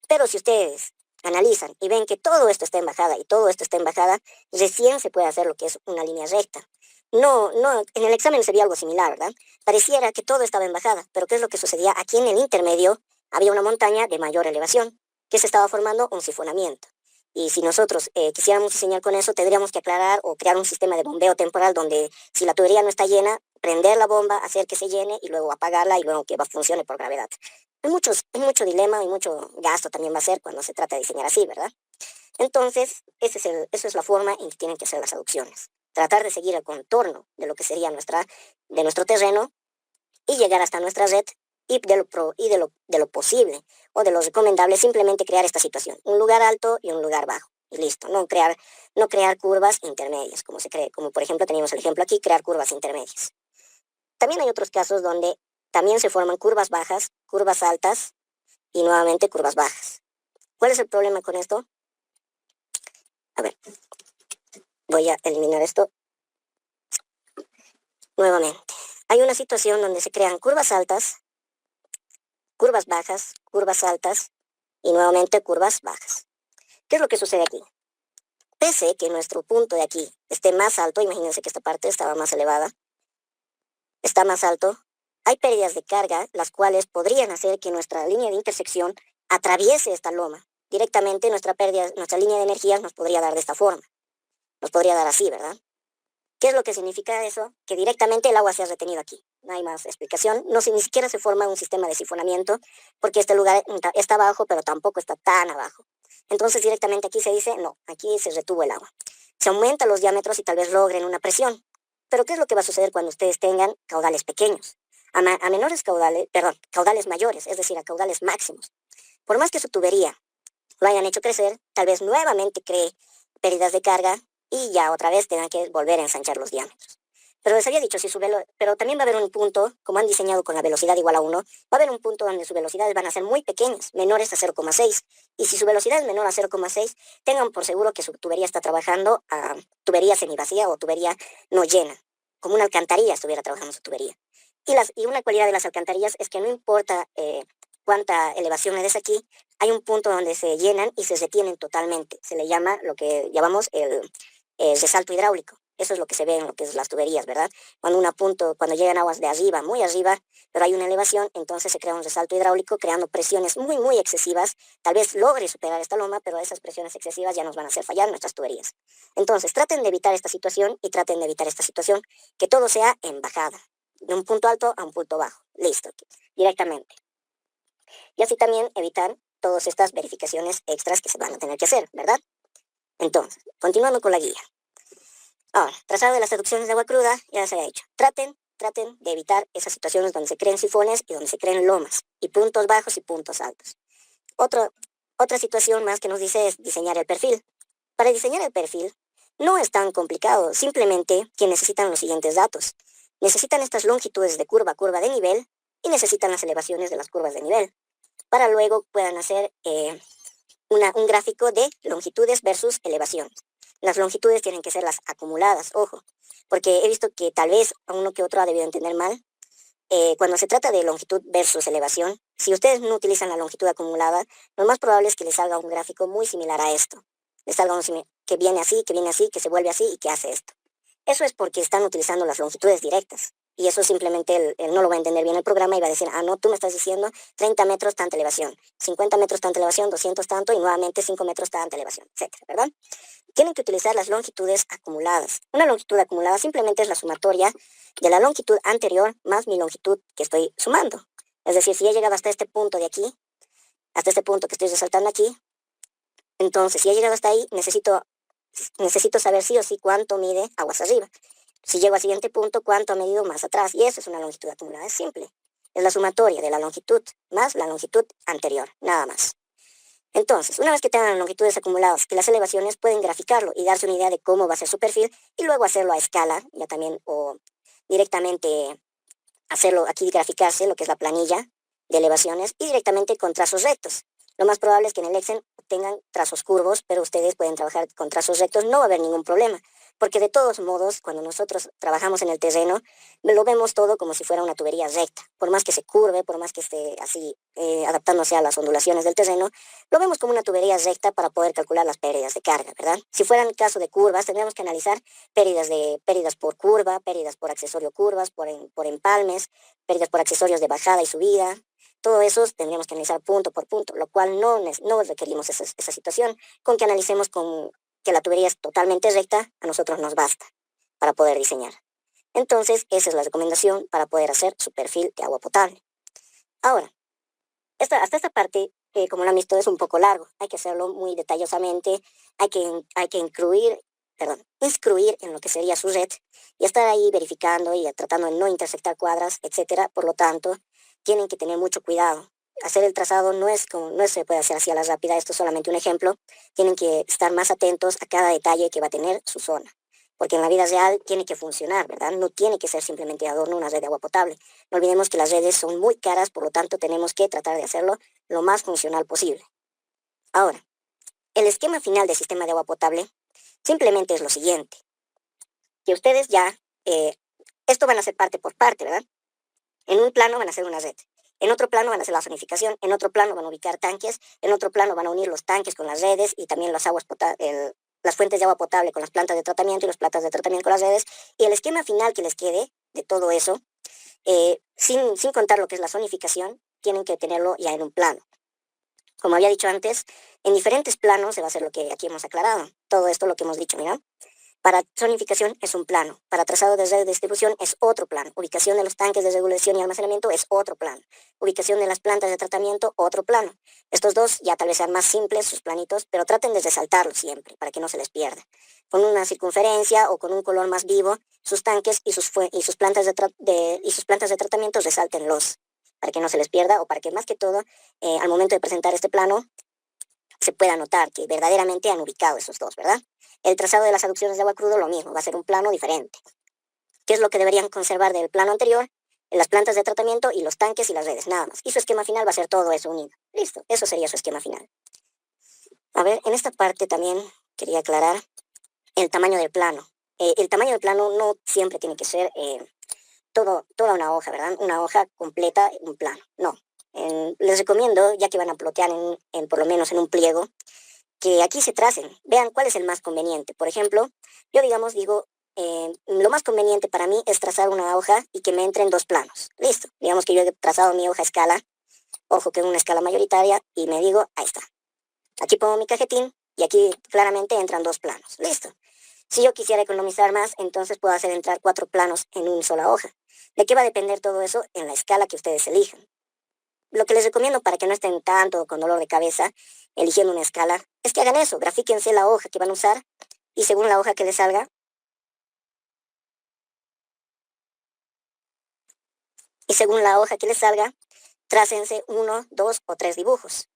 Pero si ustedes analizan y ven que todo esto está en bajada y todo esto está en bajada, recién se puede hacer lo que es una línea recta. No, en el examen se vio algo similar, ¿verdad? Pareciera que todo estaba en bajada, pero ¿qué es lo que sucedía? Aquí en el intermedio había una montaña de mayor elevación, que se estaba formando un sifonamiento. Y si nosotros quisiéramos diseñar con eso, tendríamos que aclarar o crear un sistema de bombeo temporal donde, si la tubería no está llena, prender la bomba, hacer que se llene y luego apagarla y luego que funcione por gravedad. Hay mucho dilema y mucho gasto también va a ser cuando se trata de diseñar así, ¿verdad? Entonces, esa es la forma en que tienen que hacer las aducciones. Tratar de seguir el contorno de lo que sería de nuestro terreno y llegar hasta nuestra red, y de lo posible o de lo recomendable simplemente crear esta situación: un lugar alto y un lugar bajo. y listo. No crear curvas intermedias, como por ejemplo teníamos el ejemplo aquí, crear curvas intermedias. También hay otros casos donde también se forman curvas bajas, curvas altas y nuevamente curvas bajas. ¿Cuál es el problema con esto? A ver, voy a eliminar esto nuevamente. Hay una situación donde se crean curvas altas, curvas bajas, curvas altas y nuevamente curvas bajas. ¿Qué es lo que sucede aquí? Pese que nuestro punto de aquí esté más alto, imagínense que esta parte estaba más elevada, está más alto, hay pérdidas de carga, las cuales podrían hacer que nuestra línea de intersección atraviese esta loma. Directamente nuestra línea de energías nos podría dar de esta forma, nos podría dar así, ¿verdad? ¿Qué es lo que significa eso? Que directamente el agua se ha retenido aquí. No hay más explicación. Ni siquiera se forma un sistema de sifonamiento porque este lugar está abajo, pero tampoco está tan abajo. Entonces directamente aquí se dice, no, aquí se retuvo el agua. Se aumentan los diámetros y tal vez logren una presión. Pero ¿qué es lo que va a suceder cuando ustedes tengan caudales pequeños? A menores caudales, perdón, caudales mayores, es decir, a caudales máximos. Por más que su tubería lo hayan hecho crecer, tal vez nuevamente cree pérdidas de carga y ya otra vez tengan que volver a ensanchar los diámetros. Pero les había dicho, pero también va a haber un punto, como han diseñado con la velocidad igual a 1, va a haber un punto donde sus velocidades van a ser muy pequeñas, menores a 0,6. Y si su velocidad es menor a 0,6, tengan por seguro que su tubería está trabajando a tubería semivacía o tubería no llena, como una alcantarilla estuviera trabajando su tubería. Y una cualidad de las alcantarillas es que no importa cuánta elevación le des aquí, hay un punto donde se llenan y se retienen totalmente. Se le llama lo que llamamos el resalto hidráulico. Eso es lo que se ve en lo que es las tuberías, ¿verdad? Cuando llegan aguas de arriba, muy arriba, pero hay una elevación, entonces se crea un resalto hidráulico creando presiones muy, muy excesivas. Tal vez logre superar esta loma, pero esas presiones excesivas ya nos van a hacer fallar nuestras tuberías. Entonces, traten de evitar esta situación y traten de evitar esta situación, que todo sea en bajada, de un punto alto a un punto bajo. Listo, directamente. Y así también evitar todas estas verificaciones extras que se van a tener que hacer, ¿verdad? Entonces, continuando con la guía. Ahora, trazado de las reducciones de agua cruda, ya se ha hecho. Traten de evitar esas situaciones donde se creen sifones y donde se creen lomas, y puntos bajos y puntos altos. Otra situación más que nos dice es diseñar el perfil. Para diseñar el perfil, no es tan complicado, simplemente que necesitan los siguientes datos. Necesitan estas longitudes de curva de nivel, y necesitan las elevaciones de las curvas de nivel, para luego puedan hacer un gráfico de longitudes versus elevaciones. Las longitudes tienen que ser las acumuladas, ojo, porque he visto que tal vez a uno que otro ha debido entender mal. Cuando se trata de longitud versus elevación, si ustedes no utilizan la longitud acumulada, lo más probable es que les salga un gráfico muy similar a esto. Les salga que viene así, que se vuelve así y que hace esto. Eso es porque están utilizando las longitudes directas. Y eso simplemente él no lo va a entender bien el programa y va a decir, no, tú me estás diciendo 30 metros tanta elevación, 50 metros tanta elevación, 200 tanto y nuevamente 5 metros tanta elevación, etcétera, ¿verdad? Tienen que utilizar las longitudes acumuladas. Una longitud acumulada simplemente es la sumatoria de la longitud anterior más mi longitud que estoy sumando. Es decir, si he llegado hasta este punto de aquí, hasta este punto que estoy resaltando aquí, entonces si he llegado hasta ahí, necesito saber sí o sí cuánto mide aguas arriba. Si llego al siguiente punto, cuánto ha medido más atrás. Y eso es una longitud acumulada, es simple. Es la sumatoria de la longitud más la longitud anterior, nada más. Entonces, una vez que tengan las longitudes acumuladas y las elevaciones, pueden graficarlo y darse una idea de cómo va a ser su perfil y luego hacerlo a escala, ya también, o directamente hacerlo aquí, graficarse lo que es la planilla de elevaciones y directamente con trazos rectos. Lo más probable es que en el Excel tengan trazos curvos, pero ustedes pueden trabajar con trazos rectos, no va a haber ningún problema, porque de todos modos, cuando nosotros trabajamos en el terreno, lo vemos todo como si fuera una tubería recta. Por más que se curve, por más que esté así adaptándose a las ondulaciones del terreno, lo vemos como una tubería recta para poder calcular las pérdidas de carga, ¿verdad? Si fuera el caso de curvas, tendríamos que analizar pérdidas por curva, pérdidas por accesorio curvas, por empalmes, pérdidas por accesorios de bajada y subida. Todo eso tendríamos que analizar punto por punto, lo cual no requerimos esa situación. Con que analicemos con que la tubería es totalmente recta, a nosotros nos basta para poder diseñar. Entonces, esa es la recomendación para poder hacer su perfil de agua potable. Ahora, hasta esta parte, como lo han visto, es un poco largo. Hay que hacerlo muy detallosamente, hay que instruir en lo que sería su red y estar ahí verificando y tratando de no intersectar cuadras, etcétera. Por lo tanto, tienen que tener mucho cuidado. hacer el trazado no se puede hacer así a la rápida, esto es solamente un ejemplo. Tienen que estar más atentos a cada detalle que va a tener su zona. Porque en la vida real tiene que funcionar, ¿verdad? No tiene que ser simplemente de adorno una red de agua potable. No olvidemos que las redes son muy caras, por lo tanto tenemos que tratar de hacerlo lo más funcional posible. Ahora, el esquema final del sistema de agua potable simplemente es lo siguiente. Que ustedes ya, esto van a ser parte por parte, ¿verdad? En un plano van a hacer una red. En otro plano van a hacer la zonificación, en otro plano van a ubicar tanques, en otro plano van a unir los tanques con las redes y también las fuentes de agua potable con las plantas de tratamiento y las plantas de tratamiento con las redes. Y el esquema final que les quede de todo eso, sin contar lo que es la zonificación, tienen que tenerlo ya en un plano. Como había dicho antes, en diferentes planos se va a hacer lo que aquí hemos aclarado. Todo esto lo que hemos dicho, mira. Para zonificación es un plano, para trazado de red de distribución es otro plano, ubicación de los tanques de regulación y almacenamiento es otro plano, ubicación de las plantas de tratamiento, otro plano. Estos dos ya tal vez sean más simples, sus planitos, pero traten de resaltarlos siempre, para que no se les pierda. Con una circunferencia o con un color más vivo, sus tanques y sus plantas sus plantas de tratamiento resáltenlos, para que no se les pierda o para que más que todo, al momento de presentar este plano, se pueda notar que verdaderamente han ubicado esos dos, ¿verdad? El trazado de las aducciones de agua crudo, lo mismo, va a ser un plano diferente. ¿Qué es lo que deberían conservar del plano anterior? Las plantas de tratamiento y los tanques y las redes, nada más. Y su esquema final va a ser todo eso unido. Listo, eso sería su esquema final. A ver, en esta parte también quería aclarar el tamaño del plano. El tamaño del plano no siempre tiene que ser toda una hoja, ¿verdad? Una hoja completa, un plano. No. Les recomiendo, ya que van a plotear por lo menos en un pliego, que aquí se tracen, vean cuál es el más conveniente. Por ejemplo, yo digo, lo más conveniente para mí es trazar una hoja y que me entren dos planos. Listo, digamos que yo he trazado mi hoja a escala, ojo que es una escala mayoritaria, y me digo, ahí está. Aquí pongo mi cajetín y aquí claramente entran dos planos. Listo. Si yo quisiera economizar más, entonces puedo hacer entrar 4 planos en una sola hoja. ¿De qué va a depender todo eso? En la escala que ustedes elijan. Lo que les recomiendo para que no estén tanto con dolor de cabeza eligiendo una escala es que hagan eso, grafíquense la hoja que van a usar y según la hoja que les salga, trácense 1, 2 o 3 dibujos.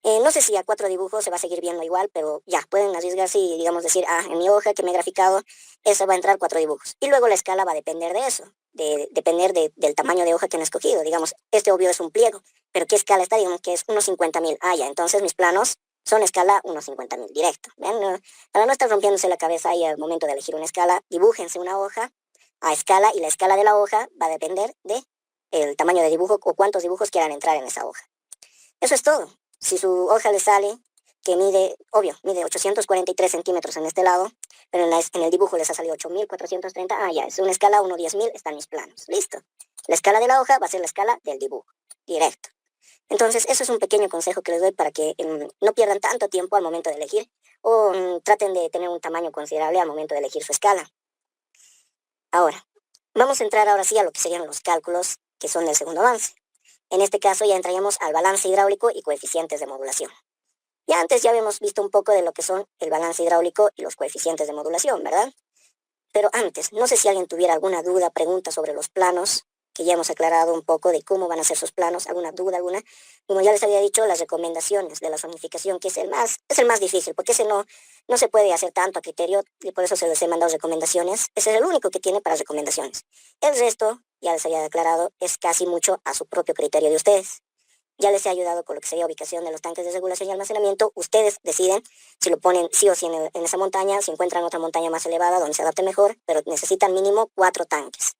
No sé si a 4 dibujos se va a seguir viendo igual, pero ya, pueden arriesgarse y, digamos, decir, en mi hoja que me he graficado, eso va a entrar 4 dibujos. Y luego la escala va a depender de eso, depender del tamaño de hoja que han escogido. Digamos, este obvio es un pliego, pero ¿qué escala está? Digamos que es 1.50.000. Ya, entonces mis planos son escala 1.50.000, directo. ¿Ven? Para no estar rompiéndose la cabeza ahí al momento de elegir una escala, dibújense una hoja a escala y la escala de la hoja va a depender de el tamaño de dibujo o cuántos dibujos quieran entrar en esa hoja. Eso es todo. Si su hoja le sale que mide 843 centímetros en este lado, pero en el dibujo les ha salido 8.430, ya, es una escala 1/10.000, están mis planos. Listo. La escala de la hoja va a ser la escala del dibujo, directo. Entonces, eso es un pequeño consejo que les doy para que no pierdan tanto tiempo al momento de elegir o traten de tener un tamaño considerable al momento de elegir su escala. Ahora, vamos a entrar ahora sí a lo que serían los cálculos que son del segundo avance. En este caso ya entraríamos al balance hidráulico y coeficientes de modulación. Ya antes ya habíamos visto un poco de lo que son el balance hidráulico y los coeficientes de modulación, ¿verdad? Pero antes, no sé si alguien tuviera alguna duda, pregunta sobre los planos, que ya hemos aclarado un poco de cómo van a ser sus planos, alguna duda, alguna. Como ya les había dicho, las recomendaciones de la zonificación, que es el más difícil, porque ese no se puede hacer tanto a criterio, y por eso se les he mandado recomendaciones. Ese es el único que tiene para recomendaciones. El resto, ya les había aclarado, es casi mucho a su propio criterio de ustedes. Ya les he ayudado con lo que sería ubicación de los tanques de regulación y almacenamiento. Ustedes deciden si lo ponen sí o sí en esa montaña, si encuentran otra montaña más elevada donde se adapte mejor, pero necesitan mínimo 4 tanques.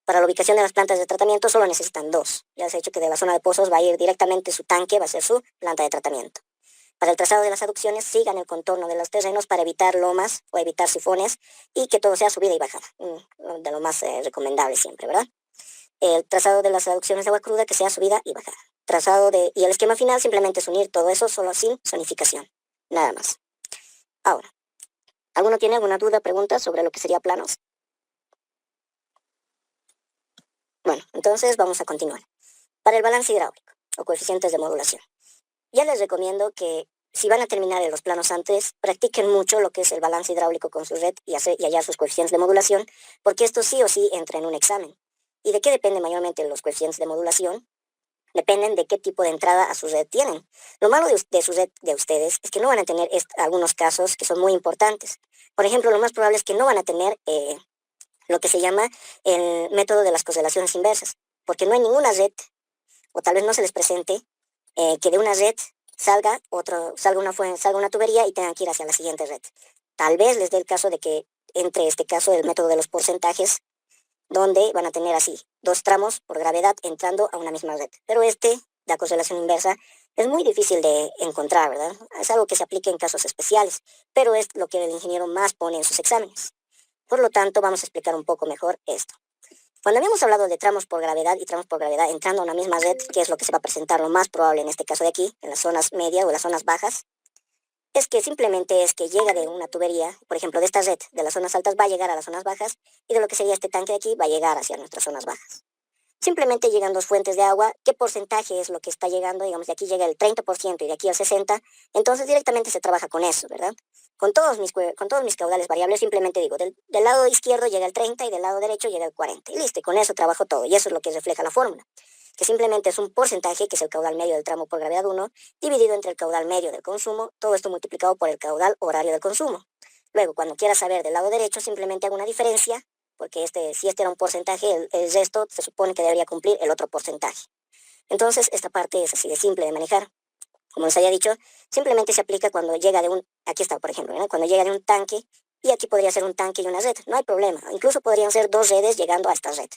Para la ubicación de las plantas de tratamiento solo necesitan 2. Ya les he dicho que de la zona de pozos va a ir directamente su tanque, va a ser su planta de tratamiento. Para el trazado de las aducciones, sigan el contorno de los terrenos para evitar lomas o evitar sifones y que todo sea subida y bajada. De lo más recomendable siempre, ¿verdad? El trazado de las aducciones de agua cruda que sea subida y bajada. Y el esquema final simplemente es unir todo eso solo sin zonificación. Nada más. Ahora, ¿alguno tiene alguna duda, pregunta sobre lo que sería planos? Bueno, entonces vamos a continuar. Para el balance hidráulico o coeficientes de modulación. Ya les recomiendo que si van a terminar en los planos antes, practiquen mucho lo que es el balance hidráulico con su red y hallar sus coeficientes de modulación, porque esto sí o sí entra en un examen. ¿Y de qué depende mayormente los coeficientes de modulación? dependen de qué tipo de entrada a su red tienen. Lo malo de su red de ustedes es que no van a tener algunos casos que son muy importantes. Por ejemplo, lo más probable es que no van a tener lo que se llama el método de las correlaciones inversas, porque no hay ninguna red, o tal vez no se les presente, que de una red salga una tubería y tengan que ir hacia la siguiente red. Tal vez les dé el caso de que entre este caso el método de los porcentajes, donde van a tener así dos tramos por gravedad entrando a una misma red. Pero la correlación inversa, es muy difícil de encontrar, ¿verdad? Es algo que se aplica en casos especiales, pero es lo que el ingeniero más pone en sus exámenes. Por lo tanto, vamos a explicar un poco mejor esto. Cuando habíamos hablado de tramos por gravedad y tramos por gravedad entrando a una misma red, que es lo que se va a presentar lo más probable en este caso de aquí, en las zonas medias o las zonas bajas, es que simplemente es que llega de una tubería, por ejemplo, de esta red, de las zonas altas va a llegar a las zonas bajas, y de lo que sería este tanque de aquí va a llegar hacia nuestras zonas bajas. Simplemente llegan dos fuentes de agua. ¿Qué porcentaje es lo que está llegando? Digamos, de aquí llega el 30% y de aquí el 60%. Entonces directamente se trabaja con eso, ¿verdad? Con todos mis caudales variables, simplemente digo, del lado izquierdo llega el 30 y del lado derecho llega el 40. Y listo, y con eso trabajo todo. Y eso es lo que refleja la fórmula, que simplemente es un porcentaje, que es el caudal medio del tramo por gravedad 1, dividido entre el caudal medio del consumo, todo esto multiplicado por el caudal horario del consumo. Luego, cuando quieras saber del lado derecho, simplemente hago una diferencia, porque si este era un porcentaje, el resto se supone que debería cumplir el otro porcentaje. Entonces, esta parte es así de simple de manejar. Como les había dicho, simplemente se aplica cuando llega aquí está, por ejemplo, ¿no? Cuando llega de un tanque, y aquí podría ser un tanque y una red, no hay problema. Incluso podrían ser dos redes llegando a esta red.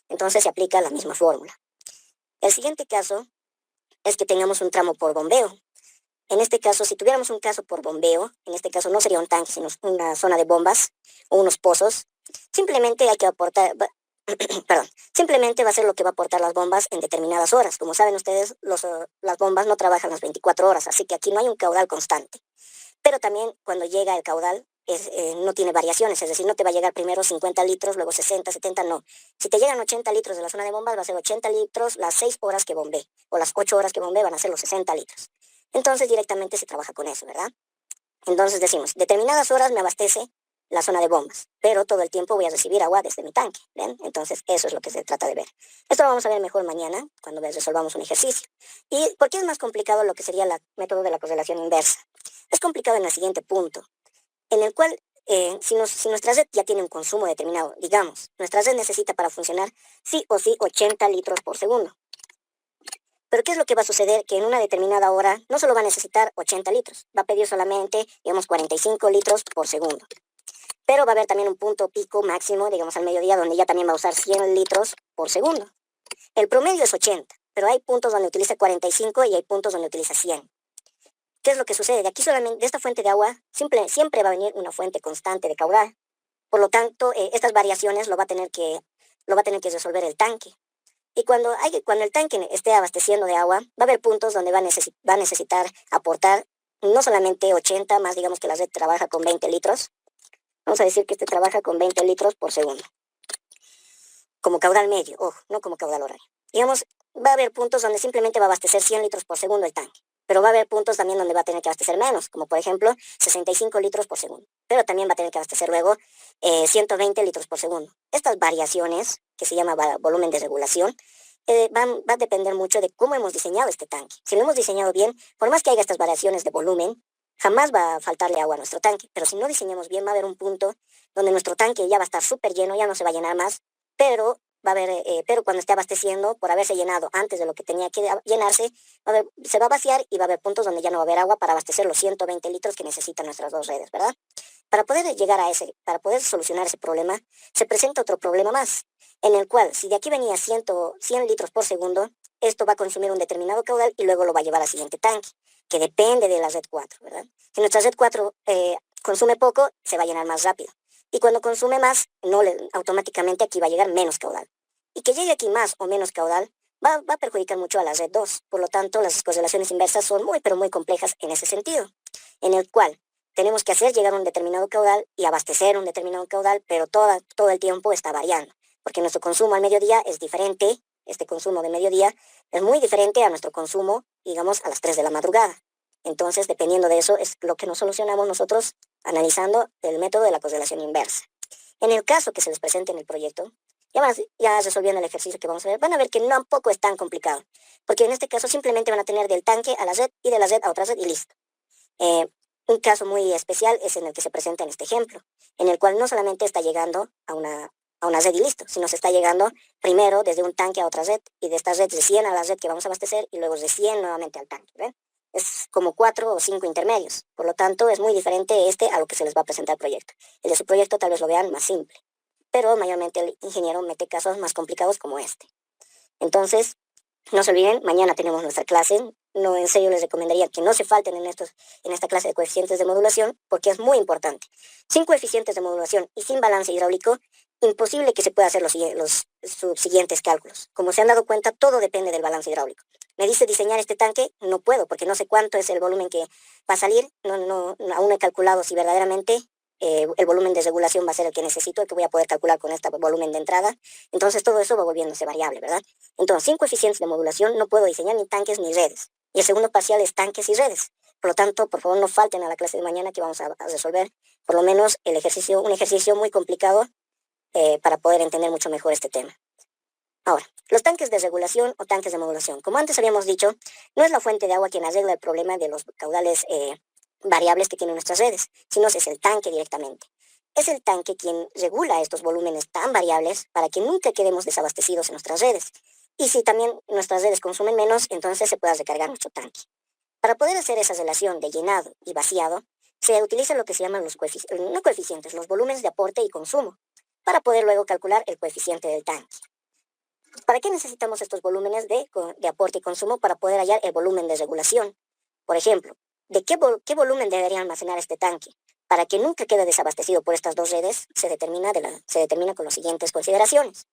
Entonces se aplica la misma fórmula. El siguiente caso es que tengamos un tramo por bombeo. En este caso, si tuviéramos un caso por bombeo, en este caso no sería un tanque, sino una zona de bombas o unos pozos, simplemente hay que aportar, perdón, simplemente va a ser lo que va a aportar las bombas en determinadas horas. Como saben ustedes, las bombas no trabajan las 24 horas, así que aquí no hay un caudal constante. Pero también cuando llega el caudal, no tiene variaciones, es decir, no te va a llegar primero 50 litros, luego 60, 70, no. Si te llegan 80 litros de la zona de bombas, va a ser 80 litros las 6 horas que bombee, o las 8 horas que bombee van a ser los 60 litros. Entonces directamente se trabaja con eso, ¿verdad? Entonces decimos, determinadas horas me abastece la zona de bombas, pero todo el tiempo voy a recibir agua desde mi tanque, ¿ven? Entonces eso es lo que se trata de ver. Esto lo vamos a ver mejor mañana, cuando resolvamos un ejercicio. ¿Y por qué es más complicado lo que sería el método de la correlación inversa? Es complicado en el siguiente punto, en el cual, si nuestra red ya tiene un consumo determinado, digamos, nuestra red necesita para funcionar sí o sí 80 litros por segundo. Pero ¿qué es lo que va a suceder? Que en una determinada hora no solo va a necesitar 80 litros, va a pedir solamente, digamos, 45 litros por segundo. Pero va a haber también un punto pico máximo, digamos, al mediodía, donde ya también va a usar 100 litros por segundo. El promedio es 80, pero hay puntos donde utiliza 45 y hay puntos donde utiliza 100. ¿Qué es lo que sucede? De aquí solamente, de esta fuente de agua, siempre va a venir una fuente constante de caudal. Por lo tanto, estas variaciones lo va a tener que resolver el tanque. Y cuando el tanque esté abasteciendo de agua, va a haber puntos donde va a necesitar aportar no solamente 80, más digamos que la red trabaja con 20 litros. Vamos a decir que este trabaja con 20 litros por segundo. Como caudal medio, ojo, no como caudal horario. Digamos, va a haber puntos donde simplemente va a abastecer 100 litros por segundo el tanque. Pero va a haber puntos también donde va a tener que abastecer menos, como por ejemplo 65 litros por segundo. Pero también va a tener que abastecer luego 120 litros por segundo. Estas variaciones, que se llama volumen de regulación, va a depender mucho de cómo hemos diseñado este tanque. Si lo hemos diseñado bien, por más que haya estas variaciones de volumen, jamás va a faltarle agua a nuestro tanque. Pero si no diseñamos bien, va a haber un punto donde nuestro tanque ya va a estar súper lleno, ya no se va a llenar más, pero pero cuando esté abasteciendo, por haberse llenado antes de lo que tenía que llenarse, se va a vaciar y va a haber puntos donde ya no va a haber agua para abastecer los 120 litros que necesitan nuestras dos redes, ¿verdad? Para poder solucionar ese problema, se presenta otro problema más, en el cual, si de aquí venía 100 litros por segundo, esto va a consumir un determinado caudal y luego lo va a llevar al siguiente tanque, que depende de la red 4, ¿verdad? Si nuestra red 4 consume poco, se va a llenar más rápido. Y cuando consume más, automáticamente aquí va a llegar menos caudal. Y que llegue aquí más o menos caudal va a perjudicar mucho a la red 2. Por lo tanto, las correlaciones inversas son muy, pero muy complejas en ese sentido, en el cual tenemos que hacer llegar un determinado caudal y abastecer un determinado caudal, pero todo el tiempo está variando, porque nuestro consumo al mediodía es diferente, este consumo de mediodía es muy diferente a nuestro consumo, digamos, a las 3 de la madrugada. Entonces, dependiendo de eso, es lo que nos solucionamos nosotros analizando el método de la correlación inversa. En el caso que se les presente en el proyecto, Ya resolviendo el ejercicio que vamos a ver, van a ver que tampoco es tan complicado, porque en este caso simplemente van a tener del tanque a la red y de la red a otra red y listo. Eh, un caso muy especial es en el que se presenta en este ejemplo, en el cual no solamente está llegando a una red y listo, sino se está llegando primero desde un tanque a otra red y de esta red recién a la red que vamos a abastecer y luego recién nuevamente al tanque, ¿ven? Es como 4 o 5 intermedios, por lo tanto es muy diferente este a lo que se les va a presentar el proyecto. El de su proyecto tal vez lo vean más simple, pero mayormente el ingeniero mete casos más complicados como este. Entonces, no se olviden, mañana tenemos nuestra clase. No, en serio les recomendaría que no se falten en esta clase de coeficientes de modulación porque es muy importante. Sin coeficientes de modulación y sin balance hidráulico, imposible que se pueda hacer los subsiguientes cálculos. Como se han dado cuenta, todo depende del balance hidráulico. Me dice diseñar este tanque, no puedo porque no sé cuánto es el volumen que va a salir. Aún no he calculado si verdaderamente el volumen de regulación va a ser el que necesito, el que voy a poder calcular con este volumen de entrada. Entonces todo eso va volviéndose variable, ¿verdad? Entonces, sin coeficientes de modulación no puedo diseñar ni tanques ni redes. Y el segundo parcial es tanques y redes. Por lo tanto, por favor, no falten a la clase de mañana que vamos a resolver por lo menos un ejercicio muy complicado para poder entender mucho mejor este tema. Ahora, los tanques de regulación o tanques de modulación. Como antes habíamos dicho, no es la fuente de agua quien arregla el problema de los caudales variables que tienen nuestras redes, sino es el tanque directamente. Es el tanque quien regula estos volúmenes tan variables para que nunca quedemos desabastecidos en nuestras redes. Y si también nuestras redes consumen menos, entonces se pueda recargar nuestro tanque. Para poder hacer esa relación de llenado y vaciado, se utiliza lo que se llaman no coeficientes, los volúmenes de aporte y consumo, para poder luego calcular el coeficiente del tanque. ¿Para qué necesitamos estos volúmenes de aporte y consumo? Para poder hallar el volumen de regulación. Por ejemplo, ¿qué volumen debería almacenar este tanque? Para que nunca quede desabastecido por estas dos redes, se determina con las siguientes consideraciones.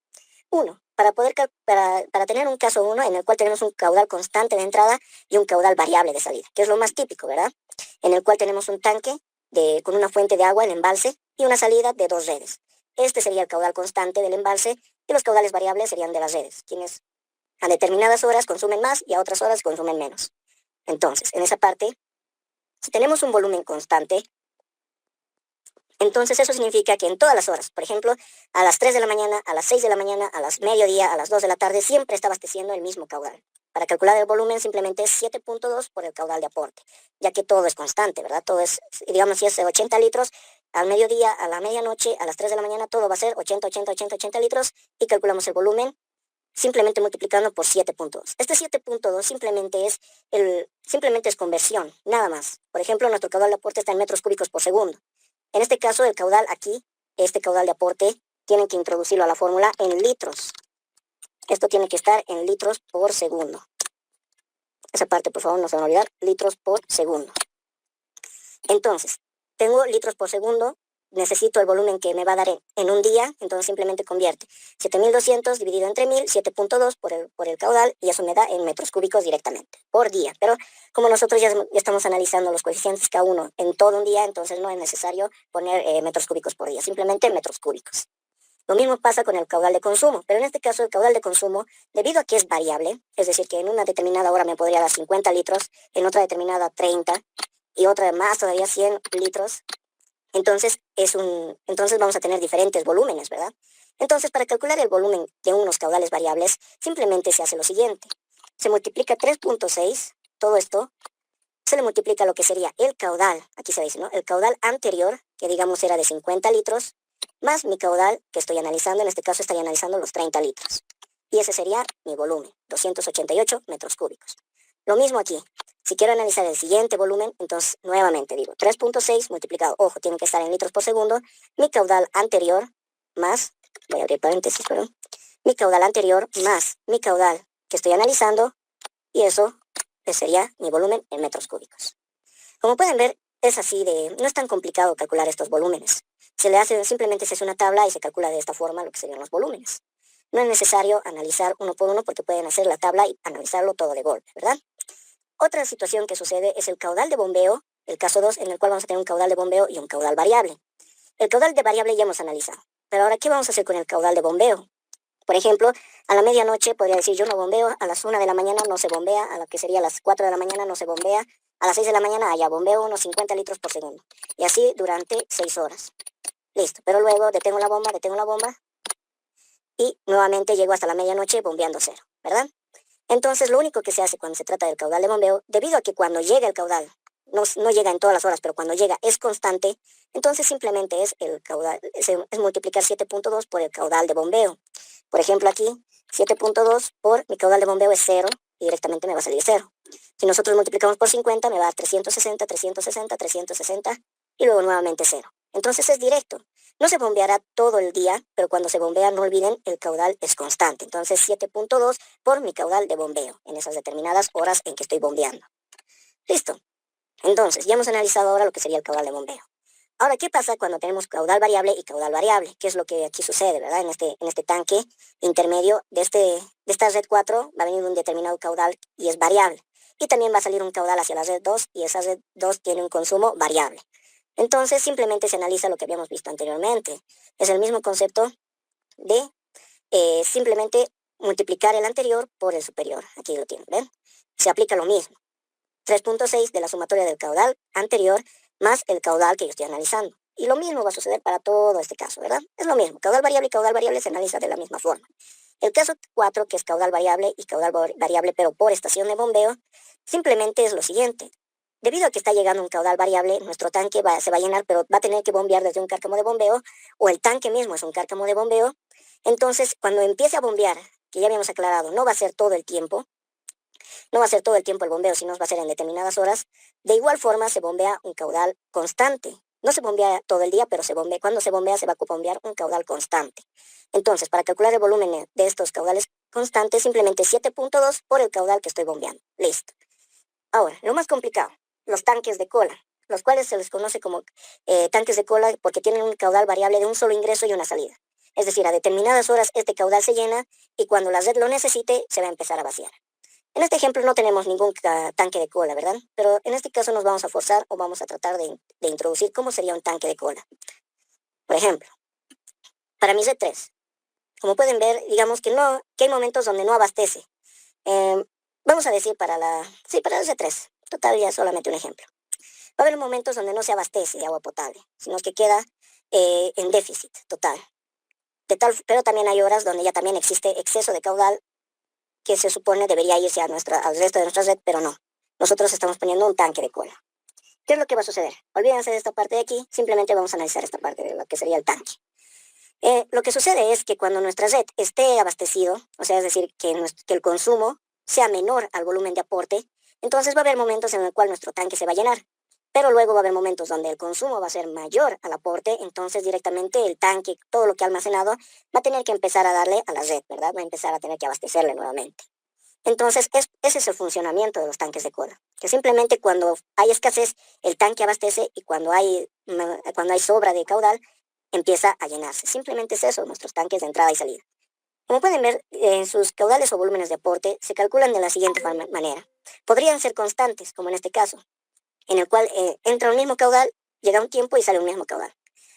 Uno, para tener un caso uno en el cual tenemos un caudal constante de entrada y un caudal variable de salida, que es lo más típico, ¿verdad? En el cual tenemos un tanque con una fuente de agua, el embalse, y una salida de dos redes. Este sería el caudal constante del embalse y los caudales variables serían de las redes, quienes a determinadas horas consumen más y a otras horas consumen menos. Entonces, en esa parte, si tenemos un volumen constante, entonces eso significa que en todas las horas, por ejemplo, a las 3 de la mañana, a las 6 de la mañana, a las mediodía, a las 2 de la tarde, siempre está abasteciendo el mismo caudal. Para calcular el volumen simplemente es 7.2 por el caudal de aporte, ya que todo es constante, ¿verdad? Todo es, digamos, si es 80 litros, al mediodía, a la medianoche, a las 3 de la mañana, todo va a ser 80, 80, 80, 80 litros y calculamos el volumen simplemente multiplicando por 7.2. Este 7.2 simplemente es conversión, nada más. Por ejemplo, nuestro caudal de aporte está en metros cúbicos por segundo. En este caso, el caudal aquí, este caudal de aporte, tienen que introducirlo a la fórmula en litros. Esto tiene que estar en litros por segundo. Esa parte, por favor, no se van a olvidar, litros por segundo. Entonces, tengo litros por segundo, necesito el volumen que me va a dar en un día, entonces simplemente convierte 7200 dividido entre 1000, 7.2 por el caudal, y eso me da en metros cúbicos directamente, por día. Pero como nosotros ya estamos analizando los coeficientes K1 en todo un día, entonces no es necesario poner metros cúbicos por día, simplemente metros cúbicos. Lo mismo pasa con el caudal de consumo, pero en este caso el caudal de consumo, debido a que es variable, es decir, que en una determinada hora me podría dar 50 litros, en otra determinada 30, y otra más todavía 100 litros, entonces vamos a tener diferentes volúmenes, ¿verdad? Entonces, para calcular el volumen de unos caudales variables, simplemente se hace lo siguiente. Se multiplica 3.6, todo esto, se le multiplica lo que sería el caudal, aquí se dice, ¿no? El caudal anterior, que digamos era de 50 litros, más mi caudal que estoy analizando, en este caso estaría analizando los 30 litros. Y ese sería mi volumen, 288 metros cúbicos. Lo mismo aquí. Si quiero analizar el siguiente volumen, entonces nuevamente digo 3.6 multiplicado, ojo, tiene que estar en litros por segundo, mi caudal anterior más, voy a abrir paréntesis, perdón, mi caudal anterior más mi caudal que estoy analizando, y eso sería mi volumen en metros cúbicos. Como pueden ver, no es tan complicado calcular estos volúmenes. Simplemente se hace una tabla y se calcula de esta forma lo que serían los volúmenes. No es necesario analizar uno por uno porque pueden hacer la tabla y analizarlo todo de golpe, ¿verdad? Otra situación que sucede es el caudal de bombeo, el caso 2, en el cual vamos a tener un caudal de bombeo y un caudal variable. El caudal de variable ya hemos analizado. Pero ahora, ¿qué vamos a hacer con el caudal de bombeo? Por ejemplo, a la medianoche podría decir yo no bombeo, a las 1 de la mañana no se bombea, a lo que sería a las 4 de la mañana no se bombea, a las 6 de la mañana ya bombeo unos 50 litros por segundo. Y así durante 6 horas. Listo, pero luego detengo la bomba, y nuevamente llego hasta la medianoche bombeando cero, ¿verdad? Entonces, lo único que se hace cuando se trata del caudal de bombeo, debido a que cuando llega el caudal, no llega en todas las horas, pero cuando llega es constante, entonces simplemente es el caudal, es multiplicar 7.2 por el caudal de bombeo. Por ejemplo, aquí, 7.2 por mi caudal de bombeo es cero, y directamente me va a salir cero. Si nosotros multiplicamos por 50, me va a dar 360, 360, 360, y luego nuevamente cero. Entonces es directo. No se bombeará todo el día, pero cuando se bombea, no olviden, el caudal es constante. Entonces 7.2 por mi caudal de bombeo, en esas determinadas horas en que estoy bombeando. Listo. Entonces, ya hemos analizado ahora lo que sería el caudal de bombeo. Ahora, ¿qué pasa cuando tenemos caudal variable y caudal variable? ¿Qué es lo que aquí sucede, verdad? En este tanque intermedio de esta red 4 va a venir un determinado caudal y es variable. Y también va a salir un caudal hacia la red 2 y esa red 2 tiene un consumo variable. Entonces, simplemente se analiza lo que habíamos visto anteriormente. Es el mismo concepto de simplemente multiplicar el anterior por el superior. Aquí lo tienen, ¿ven? Se aplica lo mismo. 3.6 de la sumatoria del caudal anterior más el caudal que yo estoy analizando. Y lo mismo va a suceder para todo este caso, ¿verdad? Es lo mismo. Caudal variable y caudal variable se analiza de la misma forma. El caso 4, que es caudal variable y caudal variable, pero por estación de bombeo, simplemente es lo siguiente. Debido a que está llegando un caudal variable, nuestro tanque se va a llenar, pero va a tener que bombear desde un cárcamo de bombeo, o el tanque mismo es un cárcamo de bombeo. Entonces, cuando empiece a bombear, que ya habíamos aclarado, no va a ser todo el tiempo, no va a ser todo el tiempo el bombeo, sino va a ser en determinadas horas. De igual forma se bombea un caudal constante. No se bombea todo el día, pero cuando se bombea se va a bombear un caudal constante. Entonces, para calcular el volumen de estos caudales constantes, simplemente 7.2 por el caudal que estoy bombeando. Listo. Ahora, lo más complicado, los tanques de cola, los cuales se les conoce como tanques de cola porque tienen un caudal variable de un solo ingreso y una salida. Es decir, a determinadas horas este caudal se llena y cuando la red lo necesite se va a empezar a vaciar. En este ejemplo no tenemos ningún tanque de cola, ¿verdad? Pero en este caso nos vamos a forzar o vamos a tratar de introducir cómo sería un tanque de cola. Por ejemplo, para mi Z3, como pueden ver, digamos que hay momentos donde no abastece. Eh, Vamos a decir para la Z3, total ya solamente un ejemplo. Va a haber momentos donde no se abastece de agua potable, sino que queda en déficit total. Pero también hay horas donde ya también existe exceso de caudal que se supone debería irse al resto de nuestra red, pero no. Nosotros estamos poniendo un tanque de cola. ¿Qué es lo que va a suceder? Olvídense de esta parte de aquí, simplemente vamos a analizar esta parte de lo que sería el tanque. Lo que sucede es que cuando nuestra red esté abastecido, o sea, es decir, que el consumo sea menor al volumen de aporte, entonces va a haber momentos en el cual nuestro tanque se va a llenar. Pero luego va a haber momentos donde el consumo va a ser mayor al aporte, entonces directamente el tanque, todo lo que ha almacenado, va a tener que empezar a darle a la red, ¿verdad? Va a empezar a tener que abastecerle nuevamente. Entonces, ese es el funcionamiento de los tanques de cola, que simplemente cuando hay escasez, el tanque abastece y cuando hay sobra de caudal, empieza a llenarse. Simplemente es eso, nuestros tanques de entrada y salida. Como pueden ver, sus caudales o volúmenes de aporte se calculan de la siguiente manera. Podrían ser constantes, como en este caso, en el cual entra un mismo caudal, llega un tiempo y sale un mismo caudal.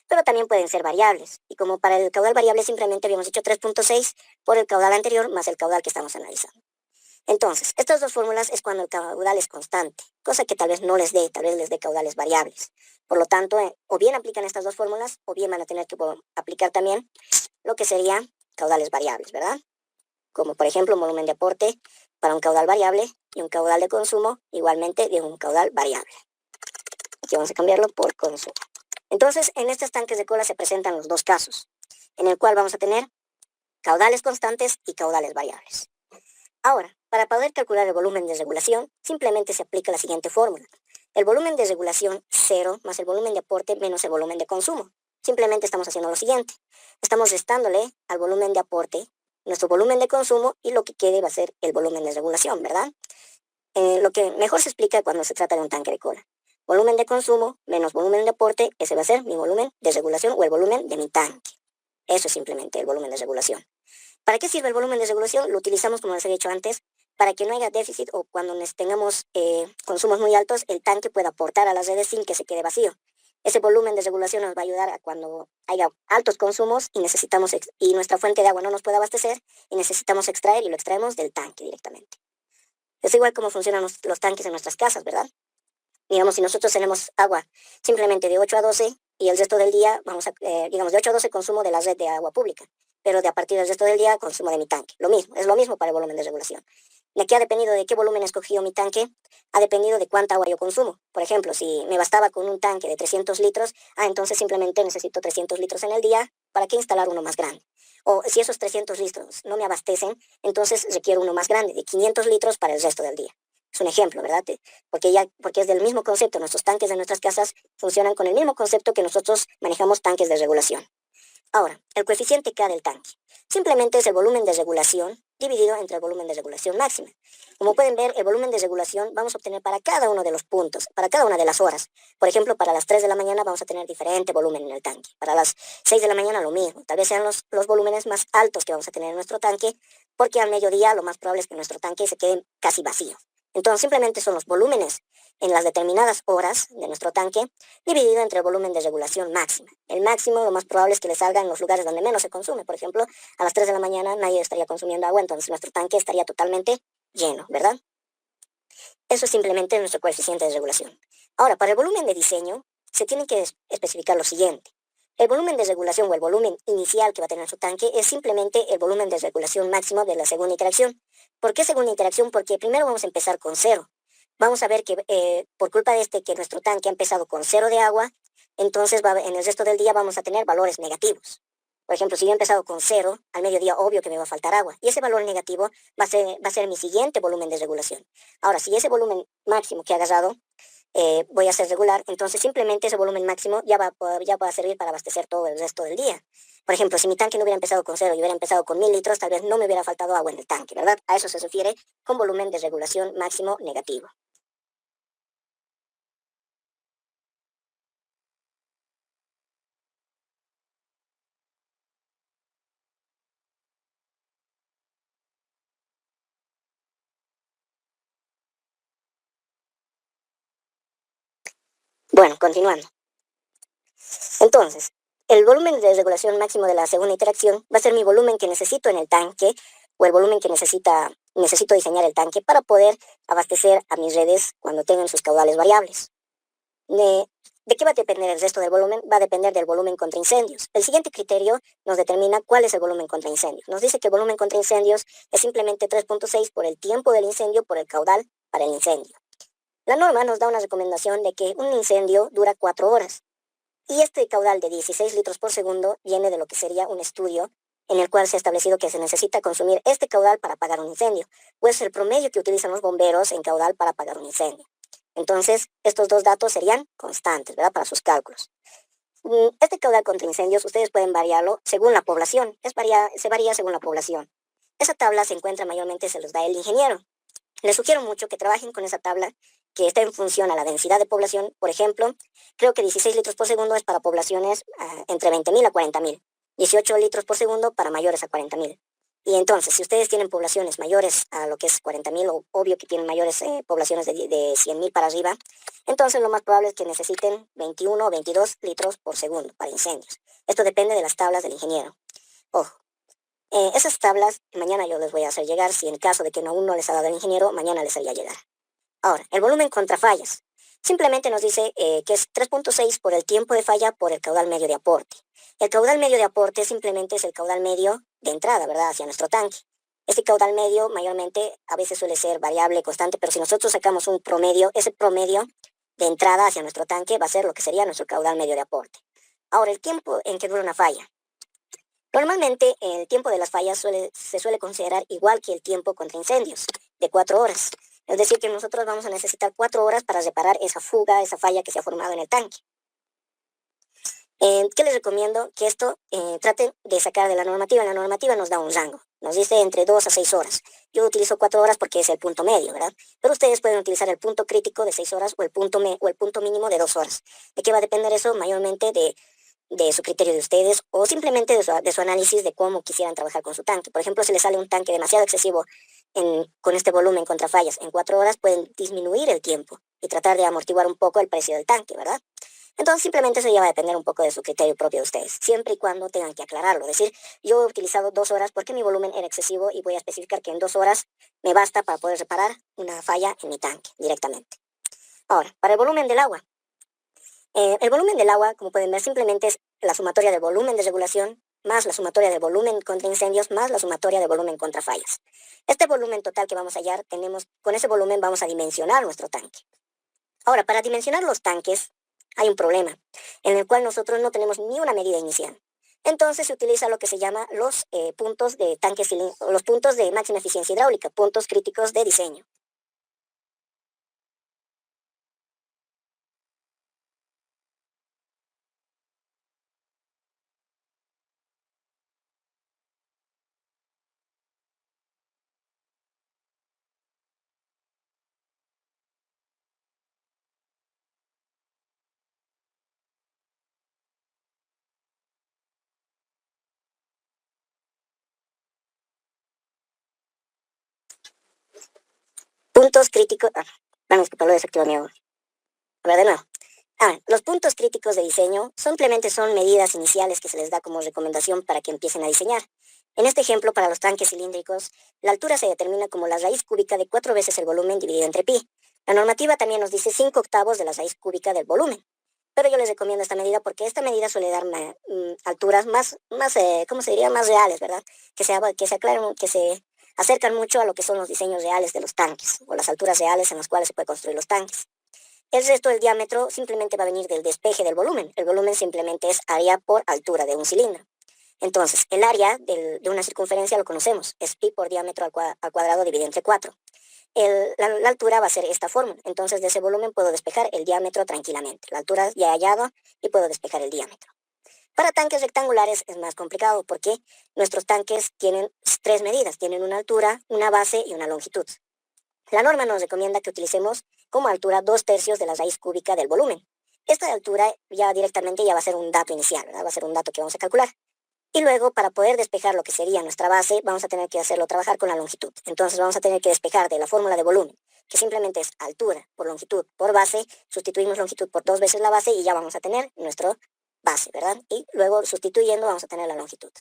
Pero también pueden ser variables. Y como para el caudal variable simplemente habíamos hecho 3.6 por el caudal anterior más el caudal que estamos analizando. Entonces, estas dos fórmulas es cuando el caudal es constante, cosa que tal vez no les dé, tal vez les dé caudales variables. Por lo tanto, o bien aplican estas dos fórmulas, o bien van a tener que aplicar también lo que serían caudales variables, ¿verdad? Como por ejemplo un volumen de aporte para un caudal variable y un caudal de consumo igualmente de un caudal variable. Aquí vamos a cambiarlo por consumo. Entonces, en estos tanques de cola se presentan los dos casos, en el cual vamos a tener caudales constantes y caudales variables. Ahora, para poder calcular el volumen de regulación, simplemente se aplica la siguiente fórmula. El volumen de regulación 0 más el volumen de aporte menos el volumen de consumo. Simplemente estamos haciendo lo siguiente. Estamos restándole al volumen de aporte nuestro volumen de consumo y lo que quede va a ser el volumen de regulación, ¿verdad? Lo que mejor se explica cuando se trata de un tanque de cola. Volumen de consumo menos volumen de aporte, ese va a ser mi volumen de regulación o el volumen de mi tanque. Eso es simplemente el volumen de regulación. ¿Para qué sirve el volumen de regulación? Lo utilizamos, como les he dicho antes, para que no haya déficit o cuando tengamos consumos muy altos, el tanque pueda aportar a las redes sin que se quede vacío. Ese volumen de regulación nos va a ayudar a cuando haya altos consumos y nuestra fuente de agua no nos puede abastecer y necesitamos extraer y lo extraemos del tanque directamente. Es igual como funcionan los tanques en nuestras casas, ¿verdad? Digamos, si nosotros tenemos agua simplemente de 8 a 12 y el resto del día, vamos a, digamos, de 8 a 12 consumo de la red de agua pública, pero de a partir del resto del día consumo de mi tanque. Lo mismo, es lo mismo para el volumen de regulación. ¿De qué ha dependido de qué volumen he escogido mi tanque? Ha dependido de cuánta agua yo consumo. Por ejemplo, si me bastaba con un tanque de 300 litros, entonces simplemente necesito 300 litros en el día. ¿Para qué instalar uno más grande? O si esos 300 litros no me abastecen, entonces requiero uno más grande, de 500 litros para el resto del día. Es un ejemplo, ¿verdad? Porque es del mismo concepto. Nuestros tanques de nuestras casas funcionan con el mismo concepto que nosotros manejamos tanques de regulación. Ahora, el coeficiente K del tanque. Simplemente es el volumen de regulación dividido entre el volumen de regulación máxima. Como pueden ver, el volumen de regulación vamos a obtener para cada uno de los puntos, para cada una de las horas. Por ejemplo, para las 3 de la mañana vamos a tener diferente volumen en el tanque. Para las 6 de la mañana lo mismo. Tal vez sean los volúmenes más altos que vamos a tener en nuestro tanque, porque al mediodía lo más probable es que nuestro tanque se quede casi vacío. Entonces, simplemente son los volúmenes en las determinadas horas de nuestro tanque dividido entre el volumen de regulación máxima. El máximo lo más probable es que le salga en los lugares donde menos se consume. Por ejemplo, a las 3 de la mañana nadie estaría consumiendo agua, entonces nuestro tanque estaría totalmente lleno, ¿verdad? Eso es simplemente nuestro coeficiente de regulación. Ahora, para el volumen de diseño, se tiene que especificar lo siguiente. El volumen de regulación o el volumen inicial que va a tener su tanque es simplemente el volumen de regulación máximo de la segunda interacción. ¿Por qué segunda interacción? Porque primero vamos a empezar con cero. Vamos a ver que por culpa de que nuestro tanque ha empezado con cero de agua, entonces en el resto del día vamos a tener valores negativos. Por ejemplo, si yo he empezado con cero, al mediodía obvio que me va a faltar agua. Y ese valor negativo va a ser mi siguiente volumen de regulación. Ahora, si ese volumen máximo que ha agarrado voy a hacer regular, entonces simplemente ese volumen máximo ya va a servir para abastecer todo el resto del día. Por ejemplo, si mi tanque no hubiera empezado con cero y hubiera empezado con 1000 litros, tal vez no me hubiera faltado agua en el tanque, ¿verdad? A eso se refiere con volumen de regulación máximo negativo. Bueno, continuando. Entonces, el volumen de regulación máximo de la segunda interacción va a ser mi volumen que necesito en el tanque o el volumen que necesito diseñar el tanque para poder abastecer a mis redes cuando tengan sus caudales variables. De, ¿De qué va a depender el resto del volumen? Va a depender del volumen contra incendios. El siguiente criterio nos determina cuál es el volumen contra incendios. Nos dice que el volumen contra incendios es simplemente 3.6 por el tiempo del incendio por el caudal para el incendio. La norma nos da una recomendación de que un incendio dura 4 horas. Y este caudal de 16 litros por segundo viene de lo que sería un estudio en el cual se ha establecido que se necesita consumir este caudal para apagar un incendio, o es el promedio que utilizan los bomberos en caudal para apagar un incendio. Entonces, estos dos datos serían constantes, ¿verdad? Para sus cálculos. Este caudal contra incendios, ustedes pueden variarlo según la población. Se varía según la población. Esa tabla se encuentra mayormente, se los da el ingeniero. Les sugiero mucho que trabajen con esa tabla que está en función a la densidad de población. Por ejemplo, creo que 16 litros por segundo es para poblaciones entre 20.000 a 40.000. 18 litros por segundo para mayores a 40.000. Y entonces, si ustedes tienen poblaciones mayores a lo que es 40.000, o obvio que tienen mayores poblaciones de 100.000 para arriba, entonces lo más probable es que necesiten 21 o 22 litros por segundo para incendios. Esto depende de las tablas del ingeniero. Ojo, esas tablas mañana yo les voy a hacer llegar. Si en caso de que aún no les ha dado el ingeniero, mañana les haría llegar. Ahora, el volumen contra fallas. Simplemente nos dice que es 3.6 por el tiempo de falla por el caudal medio de aporte. El caudal medio de aporte simplemente es el caudal medio de entrada, ¿verdad? Hacia nuestro tanque. Este caudal medio mayormente a veces suele ser variable, constante, pero si nosotros sacamos un promedio, ese promedio de entrada hacia nuestro tanque va a ser lo que sería nuestro caudal medio de aporte. Ahora, el tiempo en que dura una falla. Normalmente el tiempo de las fallas se suele considerar igual que el tiempo contra incendios, de 4 horas. Es decir, que nosotros vamos a necesitar 4 horas para reparar esa fuga, esa falla que se ha formado en el tanque. ¿Qué les recomiendo? Que esto traten de sacar de la normativa. La normativa nos da un rango. Nos dice entre 2 a 6 horas. Yo utilizo 4 horas porque es el punto medio, ¿verdad? Pero ustedes pueden utilizar el punto crítico de 6 horas o el punto mínimo de 2 horas. ¿De qué va a depender eso? Mayormente de su criterio de ustedes o simplemente de su análisis de cómo quisieran trabajar con su tanque. Por ejemplo, si les sale un tanque demasiado excesivo con este volumen contra fallas en 4 horas, pueden disminuir el tiempo y tratar de amortiguar un poco el precio del tanque, ¿verdad? Entonces simplemente eso ya va a depender un poco de su criterio propio de ustedes, siempre y cuando tengan que aclararlo. Es decir, yo he utilizado 2 horas porque mi volumen era excesivo y voy a especificar que en 2 horas me basta para poder reparar una falla en mi tanque directamente. Ahora, para el volumen del agua. El volumen del agua, como pueden ver, simplemente es la sumatoria del volumen de regulación más la sumatoria del volumen contra incendios más la sumatoria del volumen contra fallas. Este volumen total que vamos a hallar, con ese volumen vamos a dimensionar nuestro tanque. Ahora, para dimensionar los tanques, hay un problema, en el cual nosotros no tenemos ni una medida inicial. Entonces se utiliza lo que se llama los puntos de tanque los puntos de máxima eficiencia hidráulica, puntos críticos de diseño. Puntos críticos. Vamos, disculpa, lo desactivo mi agua. A ver, de nuevo. Los puntos críticos de diseño simplemente son medidas iniciales que se les da como recomendación para que empiecen a diseñar. En este ejemplo, para los tanques cilíndricos, la altura se determina como la raíz cúbica de 4 veces el volumen dividido entre pi. La normativa también nos dice 5 octavos de la raíz cúbica del volumen. Pero yo les recomiendo esta medida porque esta medida suele dar alturas ¿cómo se diría? Más reales, ¿verdad? Que se acercan mucho a lo que son los diseños reales de los tanques o las alturas reales en las cuales se puede construir los tanques. El resto del diámetro simplemente va a venir del despeje del volumen. El volumen simplemente es área por altura de un cilindro. Entonces, el área de una circunferencia lo conocemos, es pi por diámetro al cuadrado dividido entre 4. La altura va a ser esta fórmula. Entonces, de ese volumen puedo despejar el diámetro tranquilamente. La altura ya he hallado y puedo despejar el diámetro. Para tanques rectangulares es más complicado porque nuestros tanques tienen 3 medidas. Tienen una altura, una base y una longitud. La norma nos recomienda que utilicemos como altura 2/3 de la raíz cúbica del volumen. Esta altura ya directamente ya va a ser un dato inicial, ¿verdad? Va a ser un dato que vamos a calcular. Y luego, para poder despejar lo que sería nuestra base, vamos a tener que hacerlo trabajar con la longitud. Entonces vamos a tener que despejar de la fórmula de volumen, que simplemente es altura por longitud por base, sustituimos longitud por 2 veces la base y ya vamos a tener nuestra base, ¿verdad? Y luego sustituyendo vamos a tener la longitud.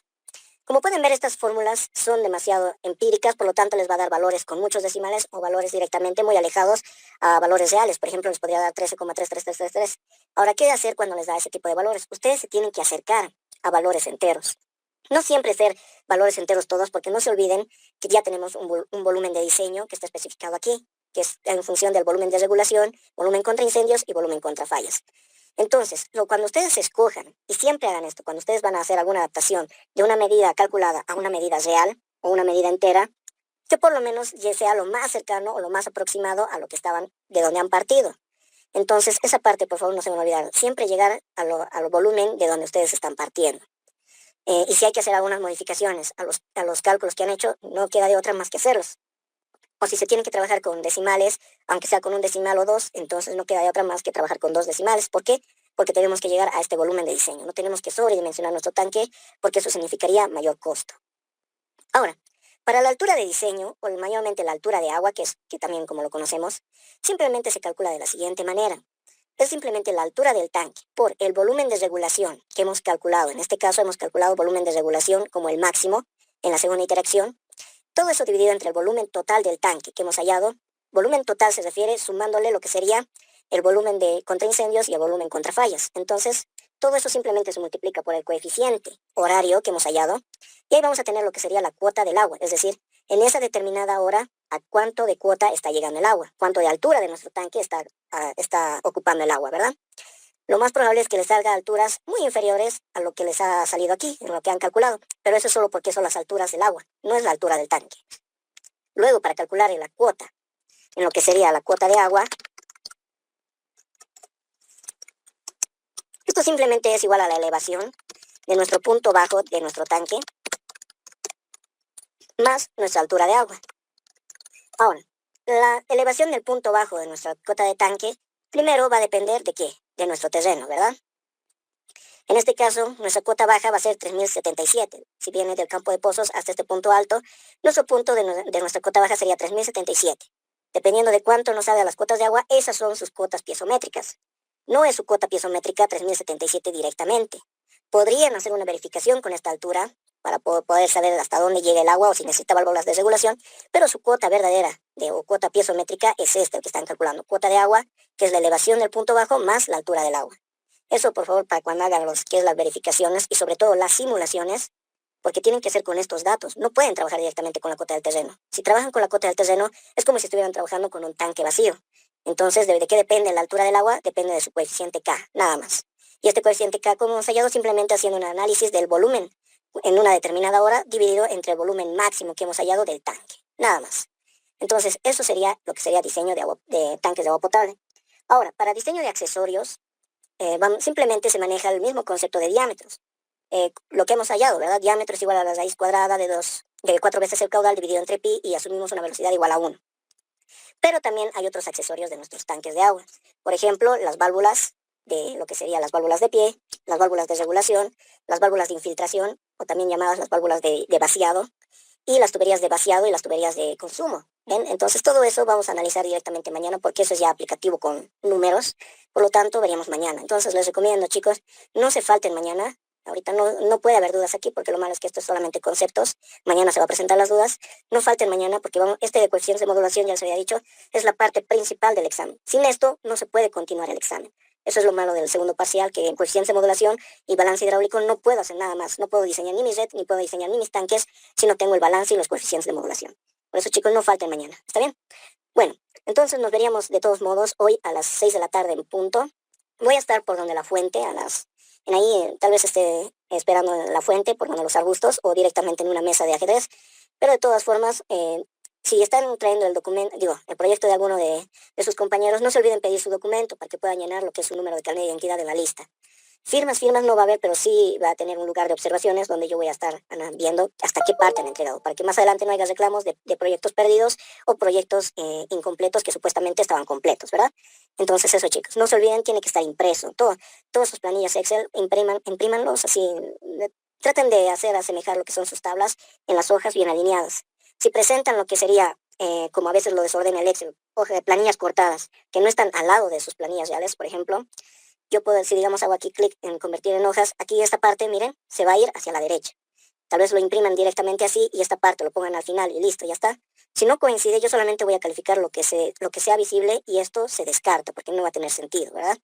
Como pueden ver, estas fórmulas son demasiado empíricas, por lo tanto les va a dar valores con muchos decimales o valores directamente muy alejados a valores reales. Por ejemplo, les podría dar 13,33333. Ahora, ¿qué hacer cuando les da ese tipo de valores? Ustedes se tienen que acercar a valores enteros. No siempre ser valores enteros todos, porque no se olviden que ya tenemos un volumen de diseño que está especificado aquí, que es en función del volumen de regulación, volumen contra incendios y volumen contra fallas. Entonces, cuando ustedes escojan, y siempre hagan esto, cuando ustedes van a hacer alguna adaptación de una medida calculada a una medida real o una medida entera, que por lo menos ya sea lo más cercano o lo más aproximado a lo que estaban, de donde han partido. Entonces, esa parte, por favor, no se me olviden. Siempre llegar al volumen de donde ustedes están partiendo. Y si hay que hacer algunas modificaciones a los cálculos que han hecho, no queda de otra más que hacerlos. O si se tiene que trabajar con decimales, aunque sea con un decimal o dos, entonces no queda de otra más que trabajar con 2 decimales. ¿Por qué? Porque tenemos que llegar a este volumen de diseño. No tenemos que sobredimensionar nuestro tanque porque eso significaría mayor costo. Ahora, para la altura de diseño, o mayormente la altura de agua, que también como lo conocemos, simplemente se calcula de la siguiente manera. Es simplemente la altura del tanque por el volumen de regulación que hemos calculado. En este caso hemos calculado volumen de regulación como el máximo en la segunda iteración. Todo eso dividido entre el volumen total del tanque que hemos hallado. Volumen total se refiere sumándole lo que sería el volumen de contraincendios y el volumen contra fallas. Entonces, todo eso simplemente se multiplica por el coeficiente horario que hemos hallado. Y ahí vamos a tener lo que sería la cuota del agua. Es decir, en esa determinada hora, a cuánto de cuota está llegando el agua. Cuánto de altura de nuestro tanque está ocupando el agua, ¿verdad? Lo más probable es que les salga a alturas muy inferiores a lo que les ha salido aquí, en lo que han calculado. Pero eso es solo porque son las alturas del agua, no es la altura del tanque. Luego, para calcular la cuota, en lo que sería la cuota de agua, esto simplemente es igual a la elevación de nuestro punto bajo de nuestro tanque más nuestra altura de agua. Ahora, la elevación del punto bajo de nuestra cota de tanque, primero va a depender de ¿qué? De nuestro terreno, ¿verdad? En este caso, nuestra cuota baja va a ser 3077. Si viene del campo de pozos hasta este punto alto, nuestro punto de nuestra cuota baja sería 3077. Dependiendo de cuánto nos salga las cuotas de agua, esas son sus cuotas piezométricas. No es su cuota piezométrica 3077 directamente. Podrían hacer una verificación con esta altura para poder saber hasta dónde llega el agua o si necesita válvulas de regulación, pero su cuota verdadera o cuota piezométrica es esta que están calculando. Cuota de agua, que es la elevación del punto bajo más la altura del agua. Eso, por favor, para cuando hagan los que es las verificaciones y sobre todo las simulaciones, porque tienen que ser con estos datos. No pueden trabajar directamente con la cota del terreno. Si trabajan con la cota del terreno, es como si estuvieran trabajando con un tanque vacío. Entonces, ¿de qué depende la altura del agua? Depende de su coeficiente K, nada más. Y este coeficiente K, como hemos hallado, simplemente haciendo un análisis del volumen en una determinada hora dividido entre el volumen máximo que hemos hallado del tanque, nada más. Entonces, eso sería lo que sería diseño de tanques de agua potable. Ahora, para diseño de accesorios, simplemente se maneja el mismo concepto de diámetros. Lo que hemos hallado, ¿verdad? Diámetro es igual a la raíz cuadrada de 4 veces el caudal dividido entre pi y asumimos una velocidad igual a 1. Pero también hay otros accesorios de nuestros tanques de agua. Por ejemplo, las válvulas de lo que serían las válvulas de pie, las válvulas de regulación, las válvulas de infiltración, o también llamadas las válvulas de vaciado, y las tuberías de vaciado y las tuberías de consumo. ¿Ven? Entonces todo eso vamos a analizar directamente mañana porque eso es ya aplicativo con números, por lo tanto veríamos mañana. Entonces les recomiendo, chicos, no se falten mañana. Ahorita no puede haber dudas aquí porque lo malo es que esto es solamente conceptos. Mañana se va a presentar las dudas. No falten mañana porque este de coeficientes de modulación, ya les había dicho, es la parte principal del examen. Sin esto no se puede continuar el examen. Eso es lo malo del segundo parcial, que en coeficientes de modulación y balance hidráulico no puedo hacer nada más. No puedo diseñar ni mi red, ni puedo diseñar ni mis tanques si no tengo el balance y los coeficientes de modulación. Por eso, chicos, no falten mañana. ¿Está bien? Bueno, entonces nos veríamos de todos modos hoy a las 6 de la tarde en punto. Voy a estar por donde la fuente, en ahí tal vez esté esperando en la fuente, por donde los arbustos, o directamente en una mesa de ajedrez. Pero de todas formas, si están trayendo el documento, el proyecto de alguno de sus compañeros, no se olviden pedir su documento para que puedan llenar lo que es su número de carnet de identidad en la lista. Firmas no va a haber, pero sí va a tener un lugar de observaciones donde yo voy a estar viendo hasta qué parte han entregado, para que más adelante no haya reclamos de proyectos perdidos o proyectos incompletos que supuestamente estaban completos, ¿verdad? Entonces eso, chicos, no se olviden, tiene que estar impreso. Todas sus planillas Excel, imprímanlos así, traten de asemejar lo que son sus tablas en las hojas bien alineadas. Si presentan lo que sería, como a veces lo desordena el Excel, hoja de planillas cortadas, que no están al lado de sus planillas reales, por ejemplo, yo puedo decir, digamos, hago aquí clic en convertir en hojas, aquí esta parte, miren, se va a ir hacia la derecha. Tal vez lo impriman directamente así y esta parte lo pongan al final y listo, ya está. Si no coincide, yo solamente voy a calificar lo que sea visible y esto se descarta porque no va a tener sentido, ¿verdad?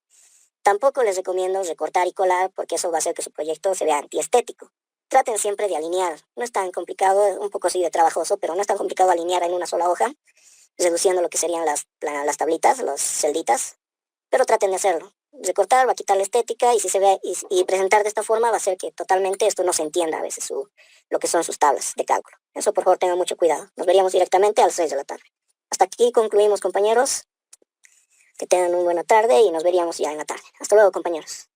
Tampoco les recomiendo recortar y colar porque eso va a hacer que su proyecto se vea antiestético. Traten siempre de alinear. No es tan complicado, un poco sí de trabajoso, pero no es tan complicado alinear en una sola hoja, reduciendo lo que serían las tablitas, las celditas, pero traten de hacerlo. Recortar va a quitar la estética y si se ve y presentar de esta forma va a hacer que totalmente esto no se entienda a veces lo que son sus tablas de cálculo. Eso por favor tengan mucho cuidado. Nos veríamos directamente a las 6 de la tarde. Hasta aquí concluimos, compañeros. Que tengan una buena tarde y nos veríamos ya en la tarde. Hasta luego, compañeros.